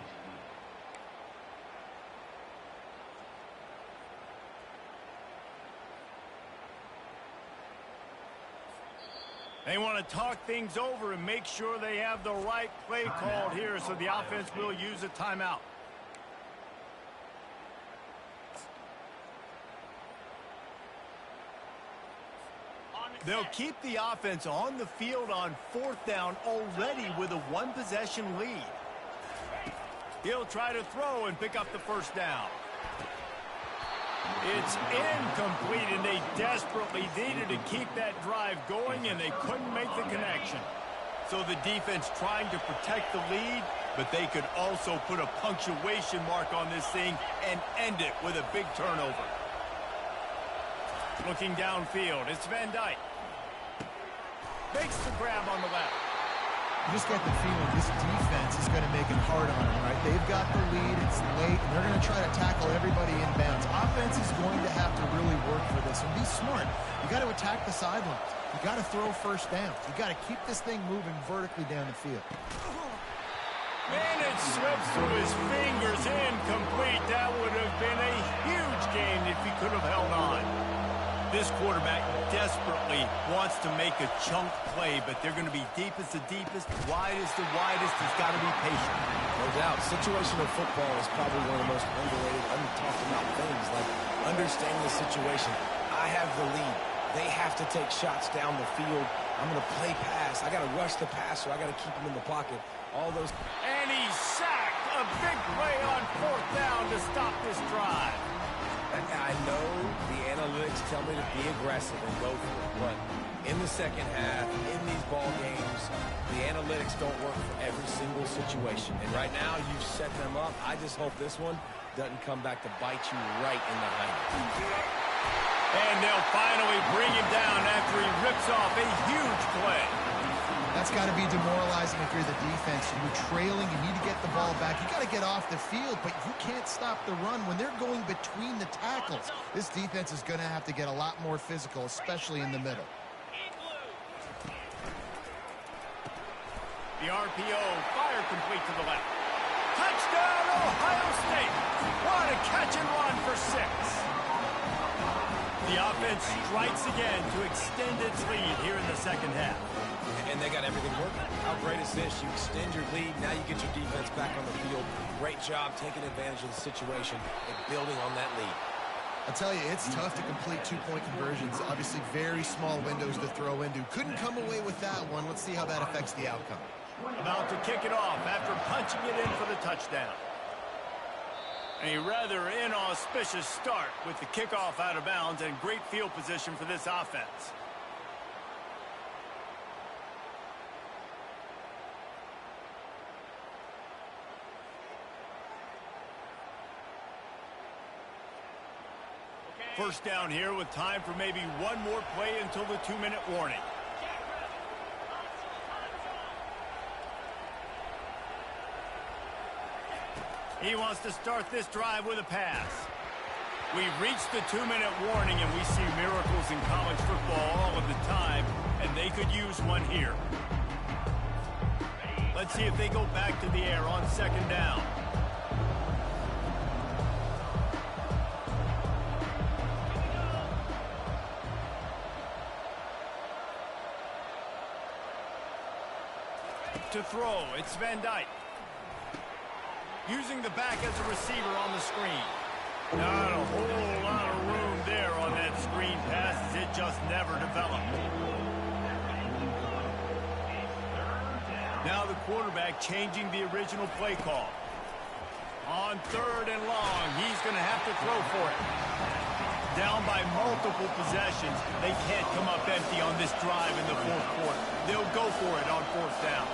They want to talk things over and make sure they have the right play called here, so the offense will use a timeout. They'll keep the offense on the field on 4th down already with a 1-possession lead. He'll try to throw and pick up the first down. It's incomplete, and they desperately needed to keep that drive going, and they couldn't make the connection. So the defense trying to protect the lead, but they could also put a punctuation mark on this thing and end it with a big turnover. Looking downfield, it's Van Dyke. Makes the grab on the left. You just get the feeling this defense is going to make it hard on them, right? They've got the lead, it's late, and they're going to try to tackle everybody inbounds. Offense is going to have to really work for this and be smart. You got to attack the sidelines. You got to throw first downs. You got to keep this thing moving vertically down the field. And it slips through his fingers, incomplete. That would have been a huge gain if he could have held on. This quarterback desperately wants to make a chunk play, but they're going to be deepest the deepest, widest the widest. He's got to be patient. No doubt. Situational football is probably one of the most underrated, under-talked about things, like understanding the situation. I have the lead. They have to take shots down the field. I'm going to play pass. I got to rush the passer. I got to keep him in the pocket. All those. And he's sacked. A big play on 4th down to stop this drive. I know the analytics tell me to be aggressive and go for it, but in the second half, in these ball games, the analytics don't work for every single situation. And right now, you've set them up. I just hope this one doesn't come back to bite you right in the hind. And they'll finally bring him down after he rips off a huge play. That's got to be demoralizing if you're the defense. You're trailing. You need to get the ball back. You got to get off the field, but you can't stop the run when they're going between the tackles. This defense is going to have to get a lot more physical, especially in the middle. The RPO, fire complete to the left. Touchdown, Ohio State. What a catch and run for 6. The offense strikes again to extend its lead here in the second half. And they got everything working. How great is this? You extend your lead. Now you get your defense back on the field. Great job taking advantage of the situation and building on that lead. I'll tell you, it's tough to complete 2-point conversions. Obviously, very small windows to throw into. Couldn't come away with that one. Let's see how that affects the outcome. About to kick it off after punching it in for the touchdown. A rather inauspicious start with the kickoff out of bounds and great field position for this offense. First down here with time for maybe one more play until the 2-minute warning. He wants to start this drive with a pass. We've reached the 2-minute warning, and we see miracles in college football all of the time, and they could use one here. Let's see if they go back to the air on 2nd down. to throw. It's Van Dyke. Using the back as a receiver on the screen. Not a whole lot of room there on that screen pass as it just never developed. Now the quarterback changing the original play call. On 3rd and long, he's going to have to throw for it. Down by multiple possessions, they can't come up empty on this drive in the 4th quarter. They'll go for it on 4th down.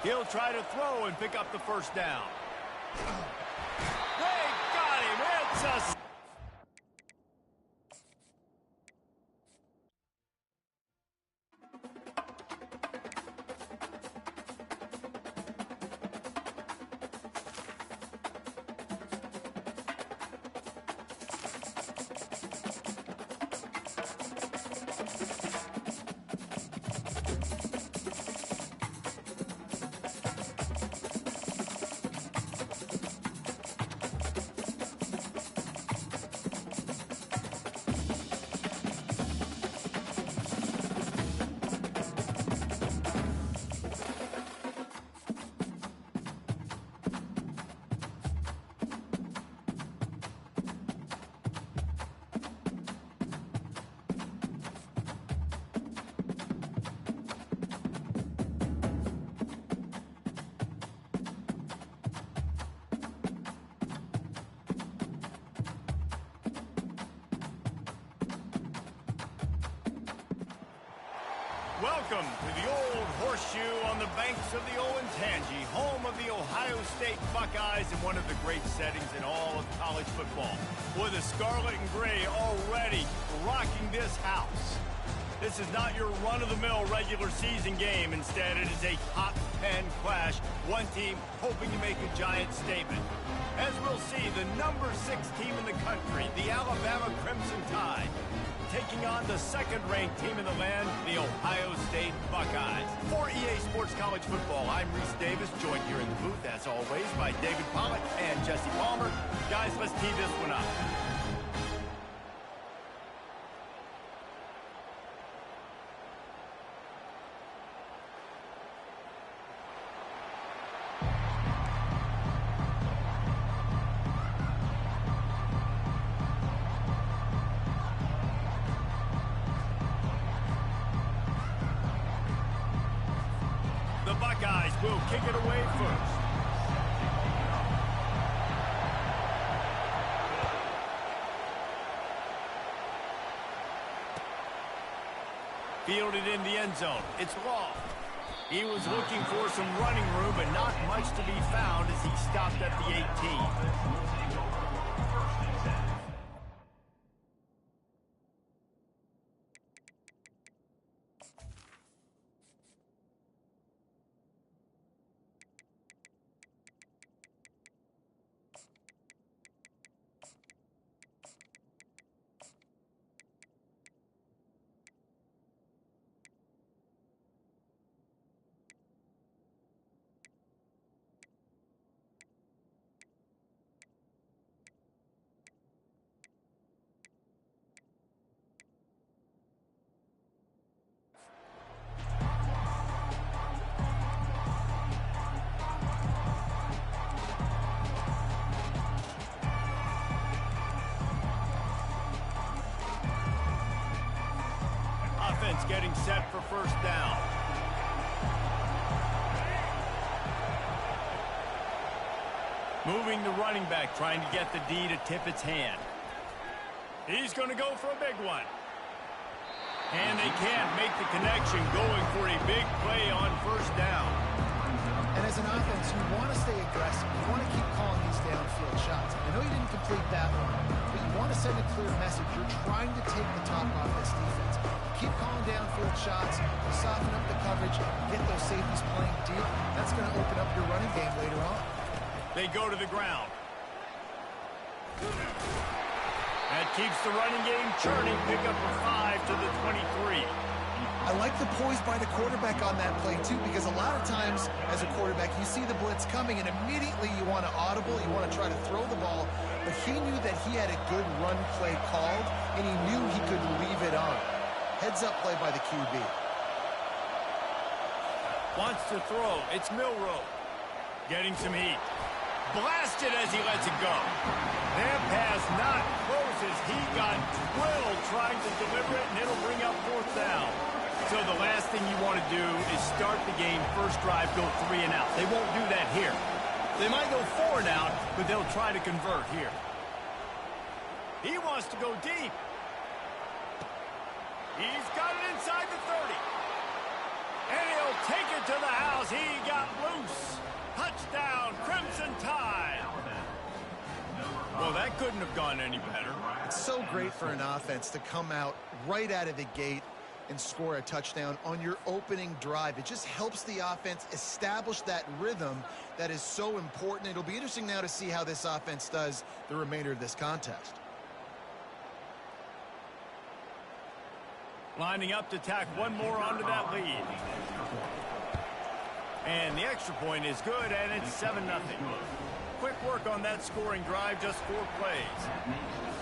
He'll try to throw and pick up the 1st down. They got him. It's a... Welcome to the Old Horseshoe on the banks of the Olentangy, home of the Ohio State Buckeyes and one of the great settings in all of college football. With the scarlet and gray already rocking this house. This is not your run-of-the-mill regular season game. Instead, it is a hot pen clash. One team hoping to make a giant statement. As we'll see, the number 6 team in the country, the Alabama Crimson Tide, taking on the 2nd-ranked team in the land, the Ohio State Buckeyes. For EA Sports College Football, I'm Reese Davis, joined here in the booth, as always, by David Pollack and Jesse Palmer. Guys, let's tee this one up. The Buckeyes will kick it away first. Fielded in the end zone. It's long. He was looking for some running room, but not much to be found as he stopped at the 18. Offense getting set for 1st down. Moving the running back, trying to get the D to tip its hand. He's going to go for a big one. And they can't make the connection, going for a big play on 1st down. And as an offense, you want to stay aggressive. You want to keep calling these downfield shots. I know you didn't complete that one, but you want to send a clear message. You're trying to take the top off this defense. Keep calling downfield shots, soften up the coverage, get those safeties playing deep. That's going to open up your running game later on. They go to the ground. That keeps the running game churning. Pick up a 5 to the 23. I like the poise by the quarterback on that play, too, because a lot of times, as a quarterback, you see the blitz coming, and immediately you want to audible, you want to try to throw the ball, but he knew that he had a good run play called, and he knew he could leave it on. Heads-up play by the QB. Wants to throw. It's Milroe. Getting some heat. Blasted as he lets it go. That pass not close as he got drilled trying to deliver it, and it'll bring up 4th down. So the last thing you want to do is start the game, first drive, go 3 and out. They won't do that here. They might go 4 and out, but they'll try to convert here. He wants to go deep. He's got it inside the 30. And he'll take it to the house. He got loose. Touchdown, Crimson Tide. Well, that couldn't have gone any better. It's so great for an offense to come out right out of the gate and score a touchdown on your opening drive. It just helps the offense establish that rhythm that is so important. It'll be interesting now to see how this offense does the remainder of this contest. Lining up to tack one more onto that lead. And the extra point is good, and it's 7-0. Quick work on that scoring drive, just 4 plays.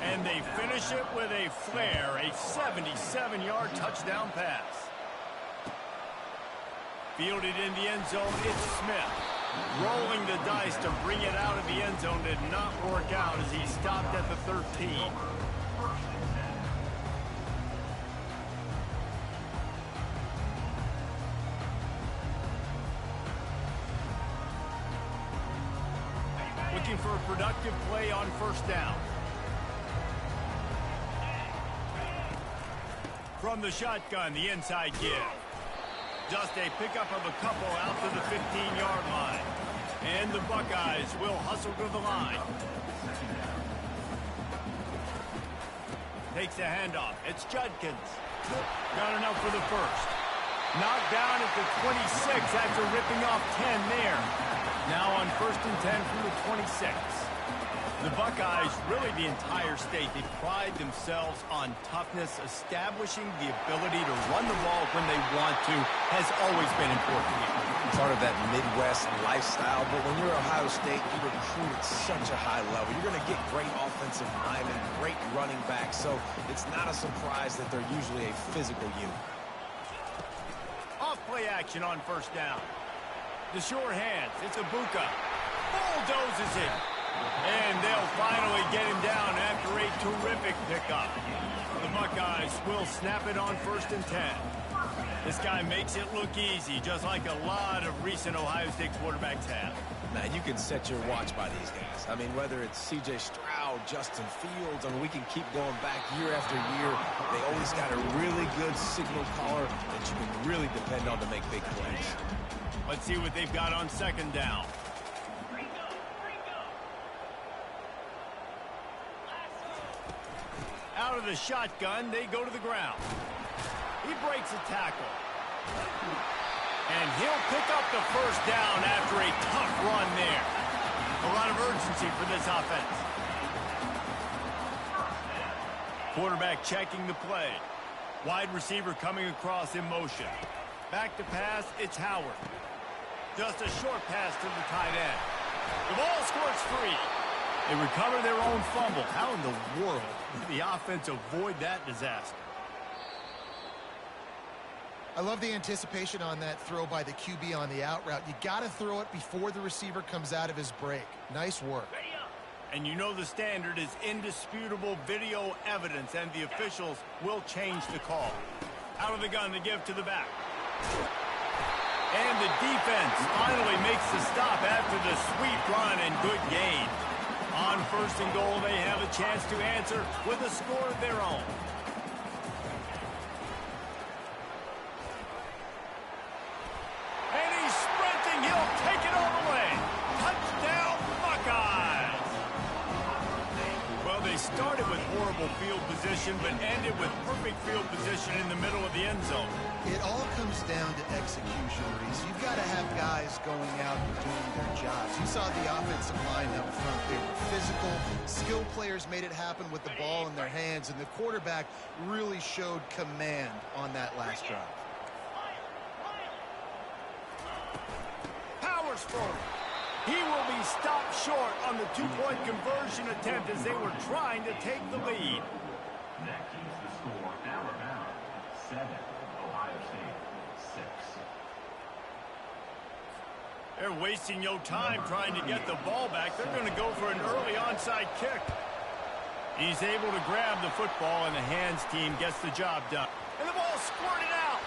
And they finish it with a flair, a 77-yard touchdown pass. Fielded in the end zone, it's Smith. Rolling the dice to bring it out of the end zone did not work out as he stopped at the 13. Looking for a productive play on 1st down. From the shotgun, the inside give. Just a pickup of a couple out to the 15-yard line. And the Buckeyes will hustle to the line. Takes a handoff. It's Judkins. Got enough for the first. Knocked down at the 26 after ripping off 10 there. Now on 1st and 10 from the 26. The Buckeyes, really the entire state, they pride themselves on toughness. Establishing the ability to run the ball when they want to has always been important here. Part of that Midwest lifestyle, but when you're Ohio State, you recruit at such a high level. You're going to get great offensive linemen, great running backs, so it's not a surprise that they're usually a physical unit. Off play action on 1st down. The sure hands, it's Ibuka. Bulldozes it. And they'll finally get him down after a terrific pickup. The Buckeyes will snap it on 1st and 10. This guy makes it look easy, just like a lot of recent Ohio State quarterbacks have. Now, you can set your watch by these guys. I mean, whether it's C.J. Stroud, Justin Fields, I mean, we can keep going back year after year. They always got a really good signal caller that you can really depend on to make big plays. Let's see what they've got on 2nd down. Out of the shotgun, they go to the ground. He breaks a tackle. And he'll pick up the 1st down after a tough run there. A lot of urgency for this offense. Quarterback checking the play. Wide receiver coming across in motion. Back to pass, it's Howard. Just a short pass to the tight end. The ball squirts free. They recover their own fumble. How in the world did the offense avoid that disaster? I love the anticipation on that throw by the QB on the out route. You got to throw it before the receiver comes out of his break. Nice work. And you know the standard is indisputable video evidence, and the officials will change the call. Out of the gun to give to the back. And the defense finally makes the stop after the sweep run and good gain. On 1st and goal, they have a chance to answer with a score of their own. And he's sprinting. He'll take it all the way. Touchdown, Buckeyes. Well, they started with horrible field position, but ended with perfect field position in the middle of the end zone. It all comes down to execution, Reese. You've got to have guys going out and doing their jobs. You saw the offensive line up front. They were physical. Skilled players made it happen with the ball in their hands, and the quarterback really showed command on that last drive. Powers forward. He will be stopped short on the 2-point conversion attempt as they were trying to take the lead. That keeps the score Alabama 7, Ohio State 6. They're wasting no time trying to get the ball back. They're going to go for an early onside kick. He's able to grab the football, and the hands team gets the job done. And the ball squirted out.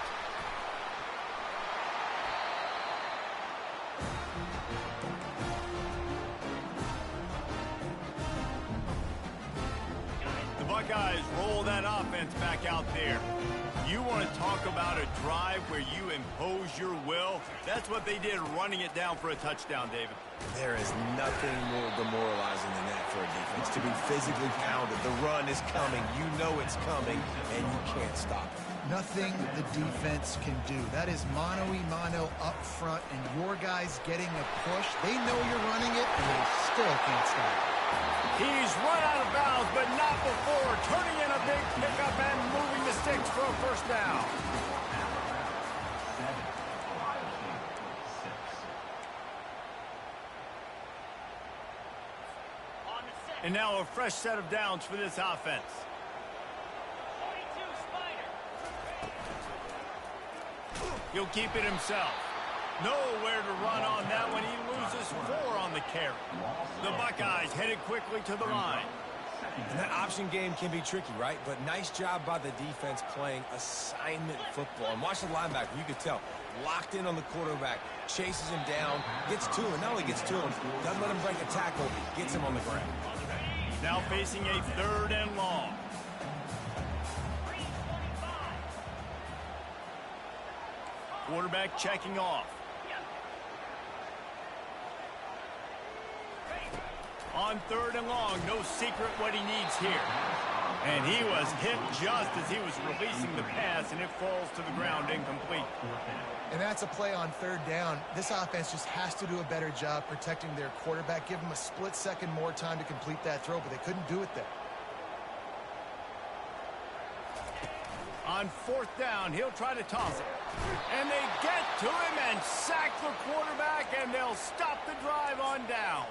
The Buckeyes roll that offense back out there. You want to talk about a drive where you impose your will? That's what they did, running it down for a touchdown, David. There is nothing more demoralizing than that for a defense, to be physically pounded. The run is coming. You know it's coming, and you can't stop it. Nothing the defense can do. That is mano-a-mano up front, and your guys getting a push. They know you're running it, and they still can't stop it. He's run out of bounds, but not before. Turning in a big pickup and moving the sticks for a first down. 7, Ohio State 6. And now a fresh set of downs for this offense. He'll keep it himself. Nowhere to run on that one. He loses 4 on the carry. The Buckeyes headed quickly to the line. And that option game can be tricky, right? But nice job by the defense playing assignment football. And watch the linebacker. You could tell. Locked in on the quarterback. Chases him down. Gets to him. Not only gets to him, doesn't let him break a tackle. Gets him on the ground. Now facing a 3rd and long. Quarterback checking off. On 3rd and long, no secret what he needs here. And he was hit just as he was releasing the pass, and it falls to the ground incomplete. And that's a play on 3rd down. This offense just has to do a better job protecting their quarterback. Give him a split second more time to complete that throw, but they couldn't do it there. On 4th down, he'll try to toss it. And they get to him and sack the quarterback, and they'll stop the drive on downs.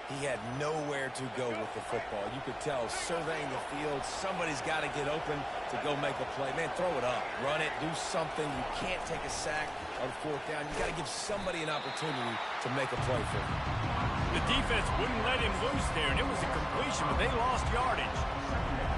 He had nowhere to go with the football. You could tell, surveying the field, somebody's got to get open to go make a play. Man, throw it up. Run it. Do something. You can't take a sack on 4th down. You got to give somebody an opportunity to make a play for you. The defense wouldn't let him loose there, and it was a completion, but they lost yardage.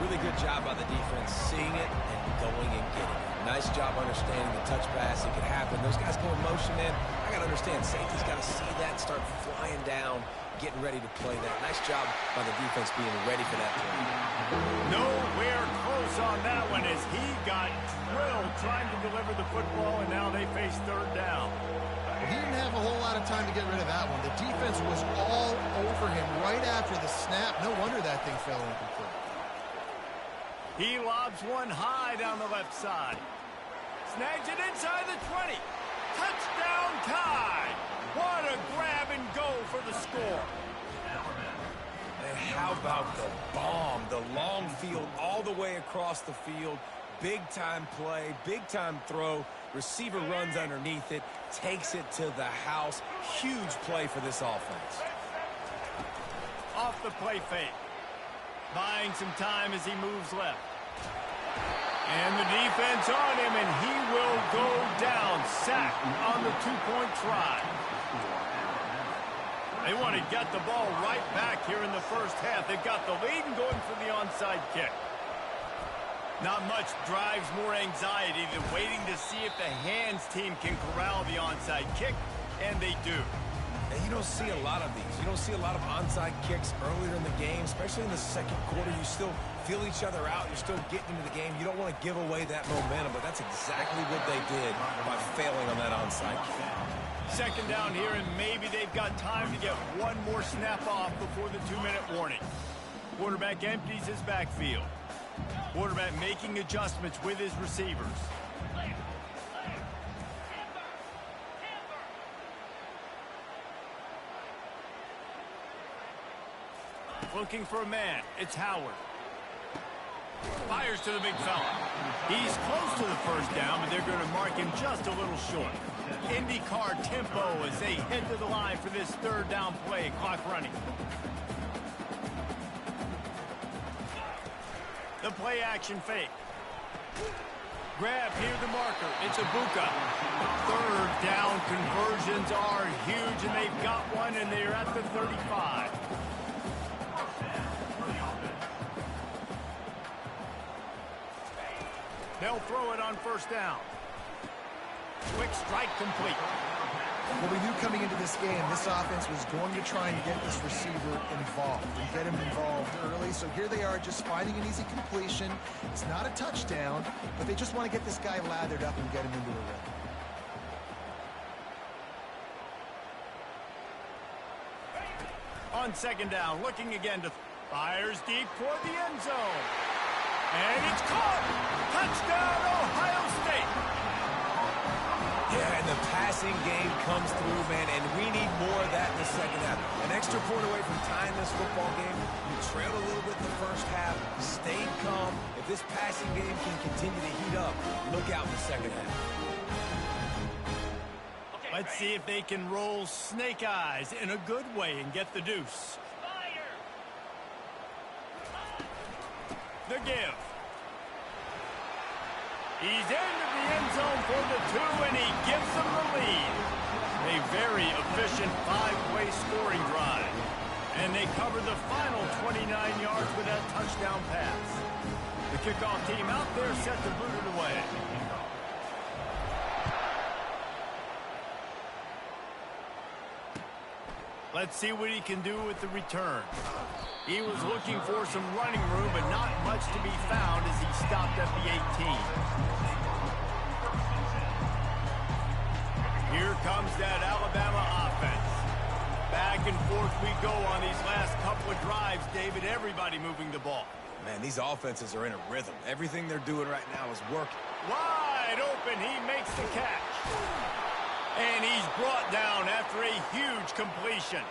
Really good job by the defense, seeing it and going and getting it. Nice job understanding the touch pass. It could happen. Those guys go in motion, man. I got to understand, safety's got to see that and start flying down, getting ready to play that. Nice job by the defense being ready for that play. Nowhere close on that one as he got drilled trying to deliver the football, and now they face 3rd down. He didn't have a whole lot of time to get rid of that one. The defense was all over him right after the snap. No wonder that thing fell incomplete. He lobs one high down the left side. Snags it inside the 20. Touchdown Tide. What a grab and go for the score. And how about the bomb? The long field all the way across the field. Big-time play, big-time throw. Receiver runs underneath it, takes it to the house. Huge play for this offense. Off the play fake. Buying some time as he moves left. And the defense on him, and he will go down. Sacked on the 2-point try. They want to get the ball right back here in the first half. They've got the lead and going for the onside kick. Not much drives more anxiety than waiting to see if the hands team can corral the onside kick, and they do. And you don't see a lot of these. You don't see a lot of onside kicks earlier in the game, especially in the 2nd quarter. You still feel each other out. You're still getting into the game. You don't want to give away that momentum, but that's exactly what they did by failing on that onside kick. 2nd down here, and maybe they've got time to get one more snap off before the 2-minute warning. Quarterback empties his backfield. Quarterback making adjustments with his receivers. Looking for a man. It's Howard. Fires to the big fella. He's close to the first down, but they're going to mark him just a little short. IndyCar tempo as they head to the line for this 3rd down play. Clock running. The play action fake. Grab near the marker. It's Ibuka. Third down conversions are huge, and they've got one, and they're at the 35. They'll throw it on first down. Quick strike complete. Well, we knew coming into this game, this offense was going to try and get this receiver involved and get him involved early. So here they are just finding an easy completion. It's not a touchdown, but they just want to get this guy lathered up and get him into a rhythm. On second down, looking again to fires deep toward the end zone. And it's caught! Touchdown, Ohio State! Yeah, and the passing game comes through, man, and we need more of that in the second half. An extra point away from tying this football game. You trailed a little bit in the first half, stayed calm. If this passing game can continue to heat up, look out in the second half. Let's see if they can roll snake eyes in a good way and get the deuce. The give. He's into the end zone for the 2, and he gives them the lead. A very efficient 5-way scoring drive. And they cover the final 29 yards with that touchdown pass. The kickoff team out there set to boot it away. Let's see what he can do with the return. He was looking for some running room, but not much to be found as he stopped at the 18. Here comes that Alabama offense. Back and forth we go on these last couple of drives, David. Everybody moving the ball. Man, these offenses are in a rhythm. Everything they're doing right now is working. Wide open, he makes the catch. And he's brought down after a huge completion.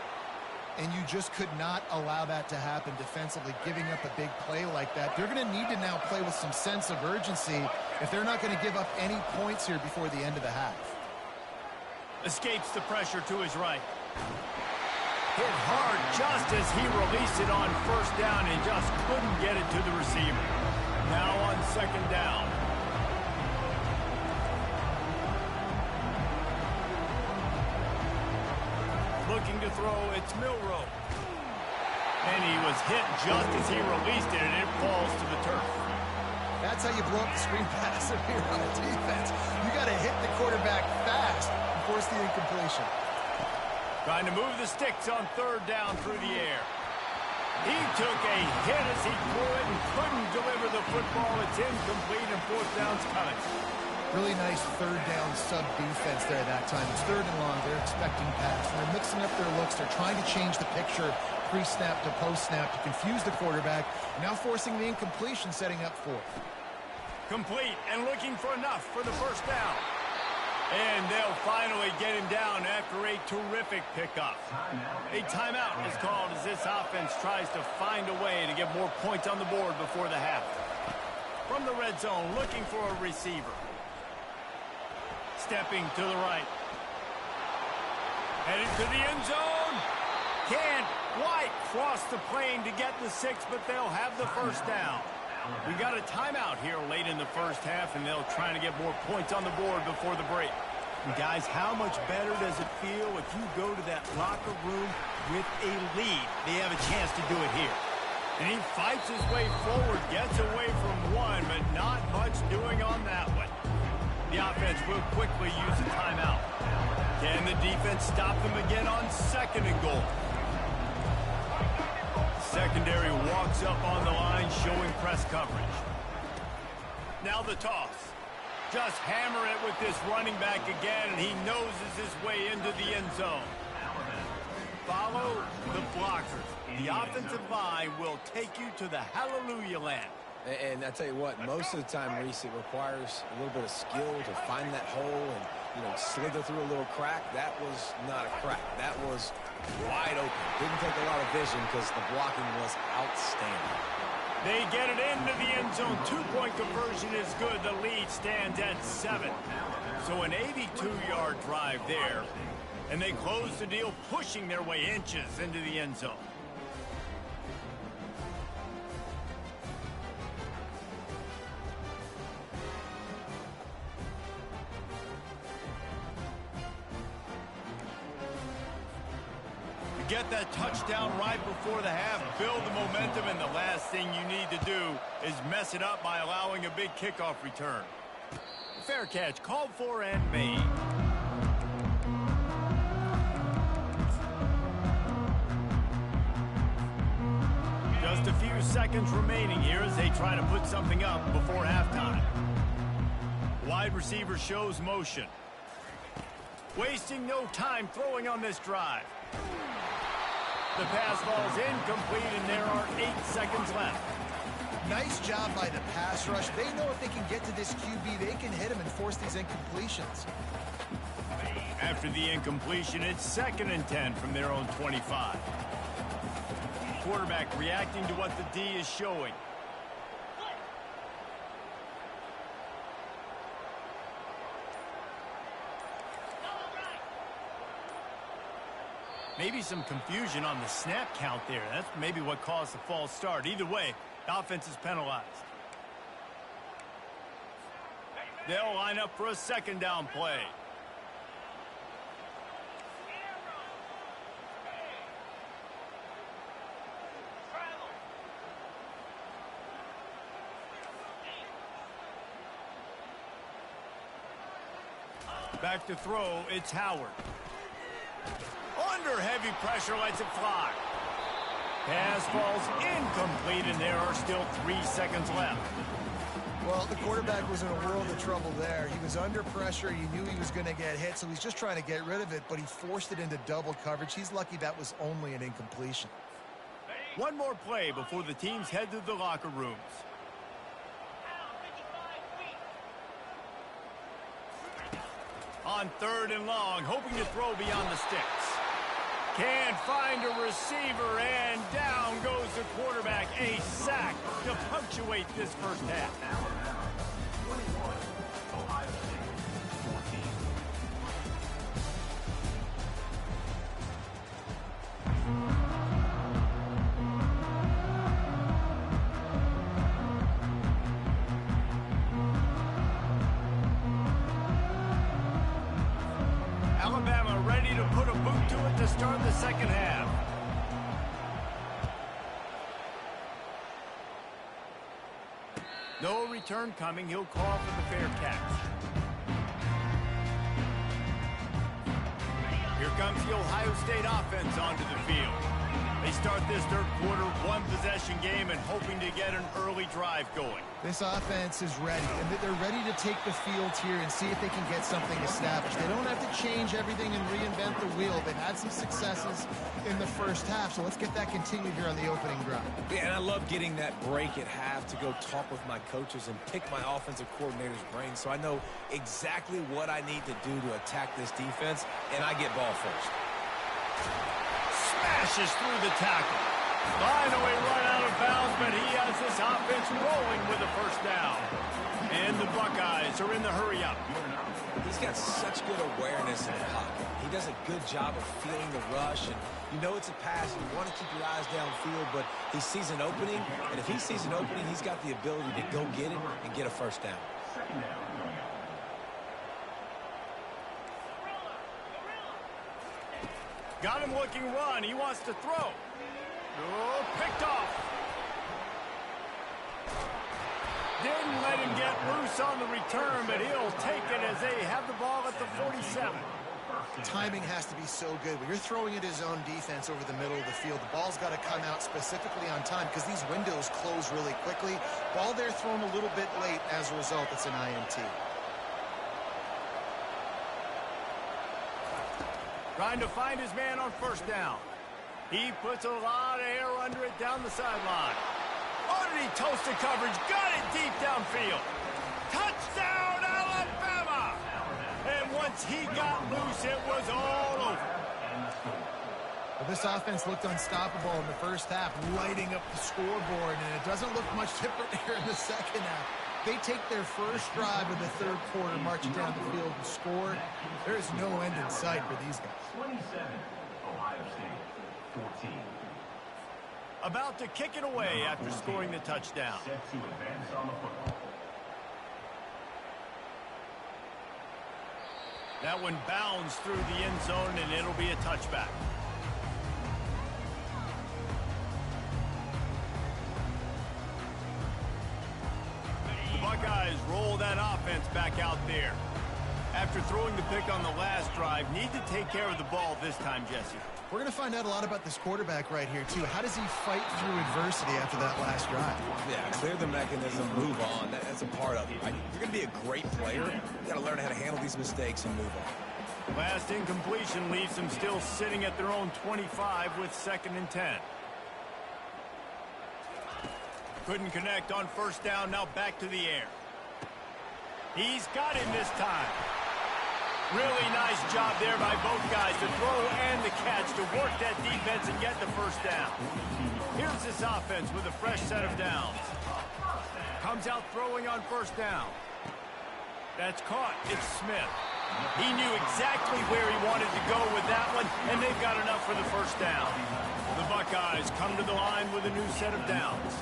And you just could not allow that to happen defensively, giving up a big play like that. They're going to need to now play with some sense of urgency if they're not going to give up any points here before the end of the half. Escapes the pressure to his right. Hit hard just as he released it on first down and just couldn't get it to the receiver. Now on second down. Looking to throw, it's Milroe. And he was hit just as he released it, and it falls to the turf. That's how you blow up the screen pass if you're on defense. You got to hit the quarterback fast and force the incompletion. Trying to move the sticks on third down through the air. He took a hit as he threw it and couldn't deliver the football. It's incomplete, and fourth down's coming. Really nice third down sub defense there that time. It's third and long. They're expecting pass. And they're mixing up their looks. They're trying to change the picture pre-snap to post-snap to confuse the quarterback. Now forcing the incompletion, setting up fourth. Complete and looking for enough for the first down. And they'll finally get him down after a terrific pickup. A timeout is called as this offense tries to find a way to get more points on the board before the half. From the red zone, looking for a receiver. Stepping to the right. Headed to the end zone. Can't quite cross the plane to get the 6, but they'll have the first down. We got a timeout here late in the first half, and they'll try to get more points on the board before the break. And guys, how much better does it feel if you go to that locker room with a lead? They have a chance to do it here. And he fights his way forward, gets away from one, but not much doing on that one. The offense will quickly use a timeout. Can the defense stop them again on second and goal? Secondary walks up on the line, showing press coverage. Now the toss. Just hammer it with this running back again, and he noses his way into the end zone. Follow the blockers. The offensive line will take you to the hallelujah land. And I tell you what, most of the time, Reese, it requires a little bit of skill to find that hole and, slither through a little crack. That was not a crack. That was wide open. Didn't take a lot of vision because the blocking was outstanding. They get it into the end zone. 2-point conversion is good. The lead stands at 7. So an 82-yard drive there. And they close the deal, pushing their way inches into the end zone. Get that touchdown right before the half, build the momentum, and the last thing you need to do is mess it up by allowing a big kickoff return. Fair catch, called for and made. Just a few seconds remaining here as they try to put something up before halftime. Wide receiver shows motion. Wasting no time throwing on this drive. The pass ball's incomplete, and there are 8 seconds left. Nice job by the pass rush. They know if they can get to this QB, they can hit him and force these incompletions. After the incompletion, it's 2nd and 10 from their own 25. Quarterback reacting to what the D is showing. Maybe some confusion on the snap count there. That's maybe what caused the false start. Either way, the offense is penalized. They'll line up for a 2nd down play. Back to throw, it's Howard. Under heavy pressure, lets it fly. Pass falls incomplete, and there are still 3 seconds left. Well, the quarterback was in a world of trouble there. He was under pressure. You knew he was going to get hit, so he's just trying to get rid of it, but he forced it into double coverage. He's lucky that was only an incompletion. One more play before the teams head to the locker rooms. On 3rd and long, hoping to throw beyond the sticks. Can't find a receiver, and down goes the quarterback. A sack to punctuate this first half. Alabama 21, Ohio State 14. Alabama ready to put a boot to it to start the 2nd half. No return coming. He'll call for the fair catch. Here comes the Ohio State offense onto the field. They start this 3rd quarter, 1-possession game, and hoping to get an early drive going. This offense is ready, and they're ready to take the field here and see if they can get something established. They don't have to change everything and reinvent the wheel. They've had some successes in the first half, so let's get that continued here on the opening drive. Yeah, and I love getting that break at half to go talk with my coaches and pick my offensive coordinator's brain so I know exactly what I need to do to attack this defense, and I get ball first. Smashes through the tackle. Finally run out of bounds, but he has this offense rolling with a 1st down. And the Buckeyes are in the hurry-up. He's got such good awareness in the pocket. He does a good job of feeling the rush, and you know it's a pass, and you want to keep your eyes downfield, but he sees an opening, and if he sees an opening, he's got the ability to go get it and get a 1st down. Second down coming up. Got him looking run. He wants to throw. Oh, picked off. Didn't let him get loose on the return, but he'll take it as they have the ball at the 47. Timing has to be so good. When you're throwing at his own defense over the middle of the field, the ball's got to come out specifically on time because these windows close really quickly. Ball there thrown a little bit late. As a result, it's an INT. Trying to find his man on 1st down. He puts a lot of air under it down the sideline. Underneath toasted coverage, got it deep downfield. Touchdown, Alabama! And once he got loose, it was all over. Well, this offense looked unstoppable in the first half, lighting up the scoreboard, and it doesn't look much different here in the second half. They take their first drive of the 3rd quarter, marching down the field and score. There is no end in sight for these guys. 27, Ohio State 14. About to kick it away after scoring the touchdown. Set to advance on the football. That one bounds through the end zone, and it'll be a touchback. line offense back out there. After throwing the pick on the last drive, need to take care of the ball this time, Jesse. We're going to find out a lot about this quarterback right here, too. How does he fight through adversity after that last drive? Yeah, clear the mechanism, move on. That's a part of it, right? If you're going to be a great player, you got to learn how to handle these mistakes and move on. Last incompletion leaves them still sitting at their own 25 with 2nd and 10. Couldn't connect on first down, now back to the air. He's got him this time. Really nice job there by both guys to throw and the catch to work that defense and get the first down. Here's this offense with a fresh set of downs. Comes out throwing on first down. That's caught. It's Smith. He knew exactly where he wanted to go with that one, and they've got enough for the first down. The Buckeyes come to the line with a new set of downs.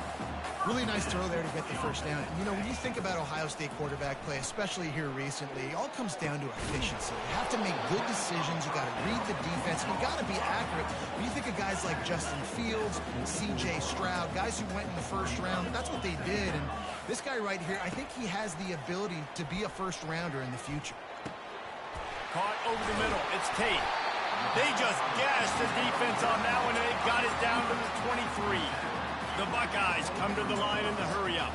Really nice throw there to get the first down. You know, when you think about Ohio State quarterback play, especially here recently, it all comes down to efficiency. You have to make good decisions. You got to read the defense. You got to be accurate. When you think of guys like Justin Fields, C.J. Stroud, guys who went in the first round, that's what they did. And this guy right here, I think he has the ability to be a first-rounder in the future. Caught over the middle. It's Tate. They just gashed the defense on that one, and they got it down to the 23. The Buckeyes come to the line in the hurry-up.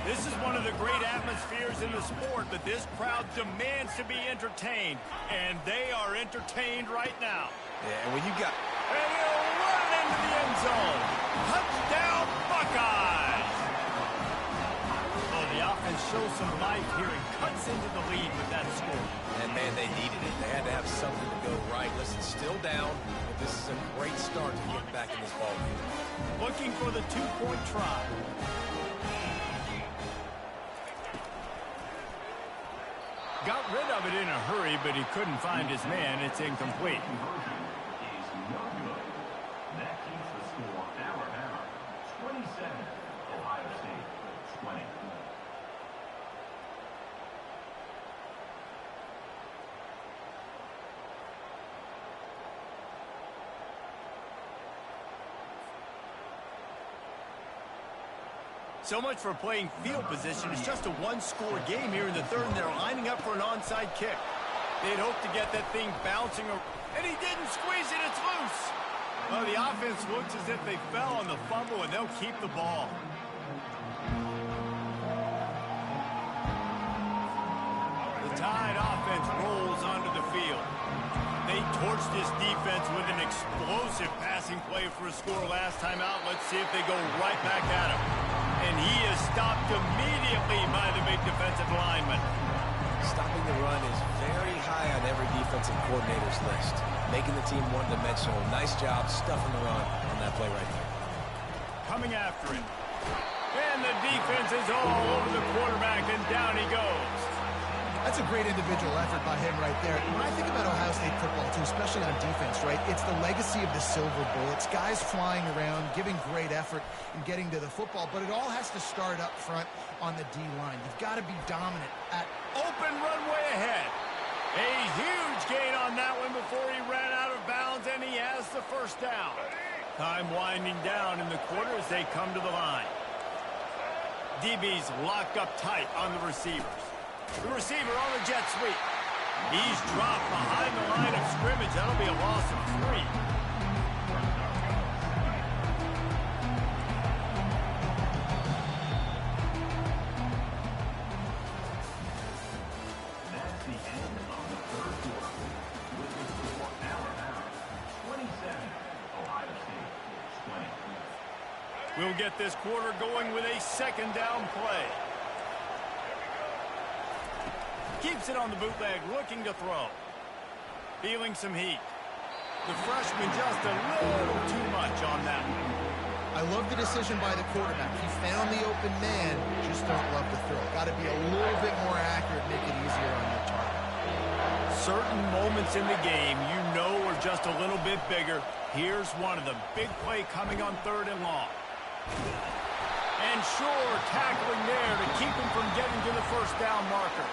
This is one of the great atmospheres in the sport, but this crowd demands to be entertained, and they are entertained right now. Yeah, and when you got... And he'll run it into the end zone. Touchdown, Buckeyes! Oh, the offense shows some life here and cuts into the lead with that score. And, man, they needed it. They had to have something to go right. Listen, still down, but this is a great start to get back in this ballgame. Looking for the two-point try. Got rid of it in a hurry, but he couldn't find his man. It's incomplete. Is no good. That keeps the score Alabama 27, Ohio State 20. So much for playing field position. It's just a one-score game here in the third, and they're lining up for an onside kick. They'd hoped to get that thing bouncing, and he didn't squeeze it. It's loose. Well, the offense looks as if they fell on the fumble, and they'll keep the ball. The Tide offense rolls onto the field. They torched this defense with an explosive passing play for a score last time out. Let's see if they go right back at him. And he is stopped immediately by the big defensive lineman. Stopping the run is very high on every defensive coordinator's list. Making the team one-dimensional. Nice job stuffing the run on that play right there. Coming after it. And the defense is all over the quarterback, and down he goes. That's a great individual effort by him right there. When I think about Ohio State football, too, especially on defense, right, it's the legacy of the Silver Bullets, guys flying around, giving great effort and getting to the football, but it all has to start up front on the D-line. You've got to be dominant at open runway ahead. A huge gain on that one before he ran out of bounds, and he has the first down. Time winding down in the quarter as they come to the line. DB's locked up tight on the receivers. The receiver on the jet sweep. He's dropped behind the line of scrimmage. That'll be a loss of 3. That's the end of the third quarter. With the score Alabama 27, Ohio State 20. We'll get this quarter going with a second down play. Keeps it on the bootleg, looking to throw. Feeling some heat. The freshman just a little too much on that one. I love the decision by the quarterback. He found the open man, just don't love the throw. Got to be a little bit more accurate, make it easier on your target. Certain moments in the game you know are just a little bit bigger. Here's one of them. Big play coming on 3rd and long. And sure, tackling there to keep him from getting to the first down marker.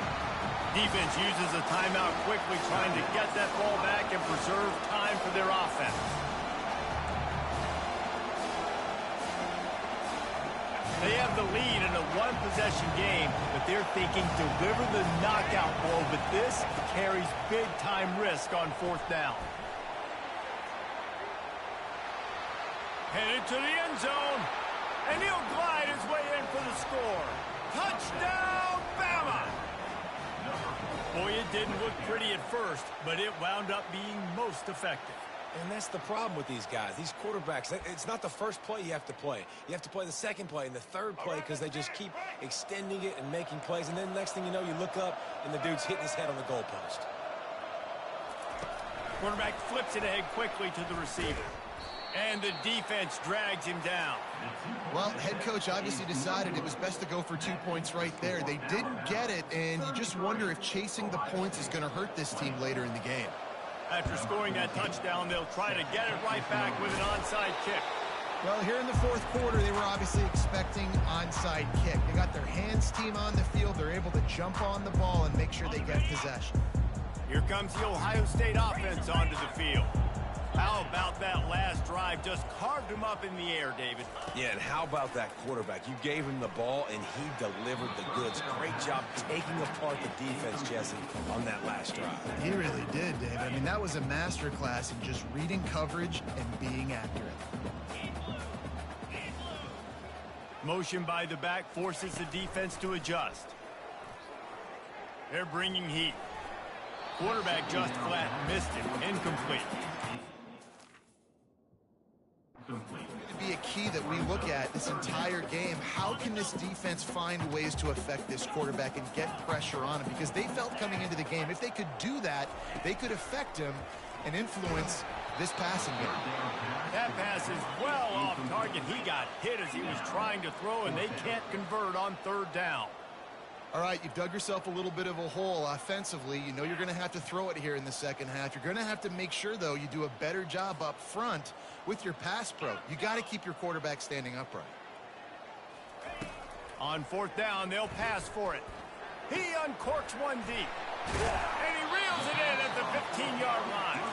Defense uses a timeout quickly, trying to get that ball back and preserve time for their offense. They have the lead in a one-possession game, but they're thinking deliver the knockout blow, but this carries big-time risk on fourth down. Headed to the end zone, and he'll glide his way in for the score. Touchdown, Bama! Boy, it didn't look pretty at first, but it wound up being most effective. And that's the problem with these guys, these quarterbacks. It's not the first play you have to play. You have to play the second play and the third play because they just keep extending it and making plays. And then the next thing you know, you look up and the dude's hitting his head on the goalpost. Quarterback flips it ahead quickly to the receiver. And the defense drags him down. Well, head coach obviously decided it was best to go for 2 points right there. They didn't get it, and you just wonder if chasing the points is going to hurt this team later in the game. After scoring that touchdown, they'll try to get it right back with an onside kick. Well, here in the fourth quarter, they were obviously expecting onside kick. They got their hands team on the field. They're able to jump on the ball and make sure they get possession. Here comes the Ohio State offense onto the field. How about that last drive? Just carved him up in the air, David. Yeah, and how about that quarterback? You gave him the ball, and he delivered the goods. Great job taking apart the defense, Jesse, on that last drive. He really did, David. I mean, that was a masterclass in just reading coverage and being accurate. Motion by the back forces the defense to adjust. They're bringing heat. Quarterback just flat missed it. Incomplete. Going to be a key that we look at this entire game. How can this defense find ways to affect this quarterback and get pressure on him? Because they felt coming into the game, if they could do that, they could affect him and influence this passing game. That pass is well off target. He got hit as he was trying to throw, and they can't convert on third down. All right, you've dug yourself a little bit of a hole offensively. You know you're going to have to throw it here in the second half. You're going to have to make sure, though, you do a better job up front with your pass pro. You got to keep your quarterback standing upright. On fourth down, they'll pass for it. He uncorks one deep, and he reels it in at the 15-yard line.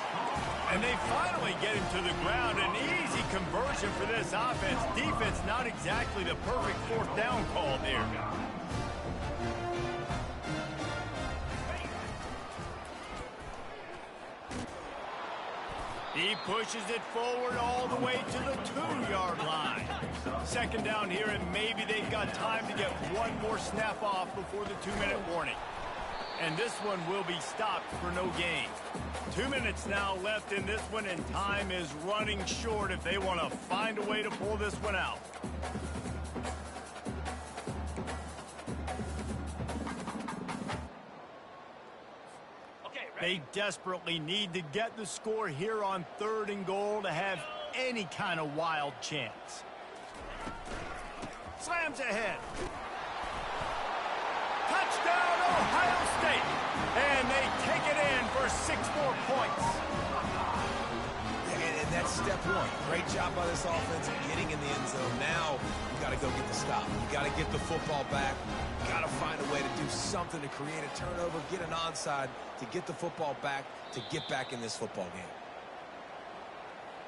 And they finally get him to the ground. An easy conversion for this offense. Defense not exactly the perfect fourth down call there. He pushes it forward all the way to the 2-yard line. Second down here, and maybe they've got time to get one more snap off before the 2-minute warning. And this one will be stopped for no gain. 2 minutes now left in this one, and time is running short if they want to find a way to pull this one out. They desperately need to get the score here on 3rd and goal to have any kind of wild chance. Slams ahead. Touchdown, Ohio State. And they take it in for 6 more points. And that's step one. Great job by this offense getting in the end zone. Now you got to go get the stop. You got to get the football back. You got to find a way to do something to create a turnover, get an onside, to get the football back, to get back in this football game.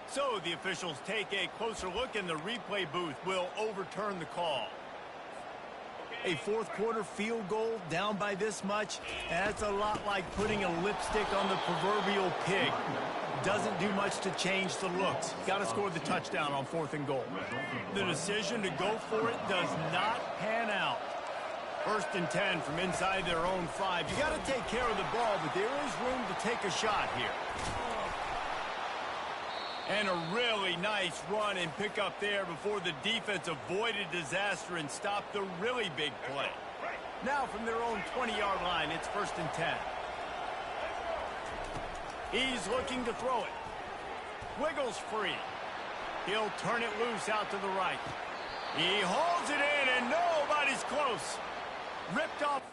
So the officials take a closer look, and the replay booth will overturn the call. A fourth quarter field goal down by this much, that's a lot like putting a lipstick on the proverbial pig. Doesn't do much to change the looks. Got to score the touchdown on 4th and goal. The decision to go for it does not pan out. 1st and 10 from inside their own 5. You got to take care of the ball, but there is room to take a shot here. And a really nice run and pick up there before the defense avoided disaster and stopped the really big play. Now from their own 20-yard line, it's 1st and 10. He's looking to throw it. Wiggles free. He'll turn it loose out to the right. He holds it in, and nobody's close. Ripped off.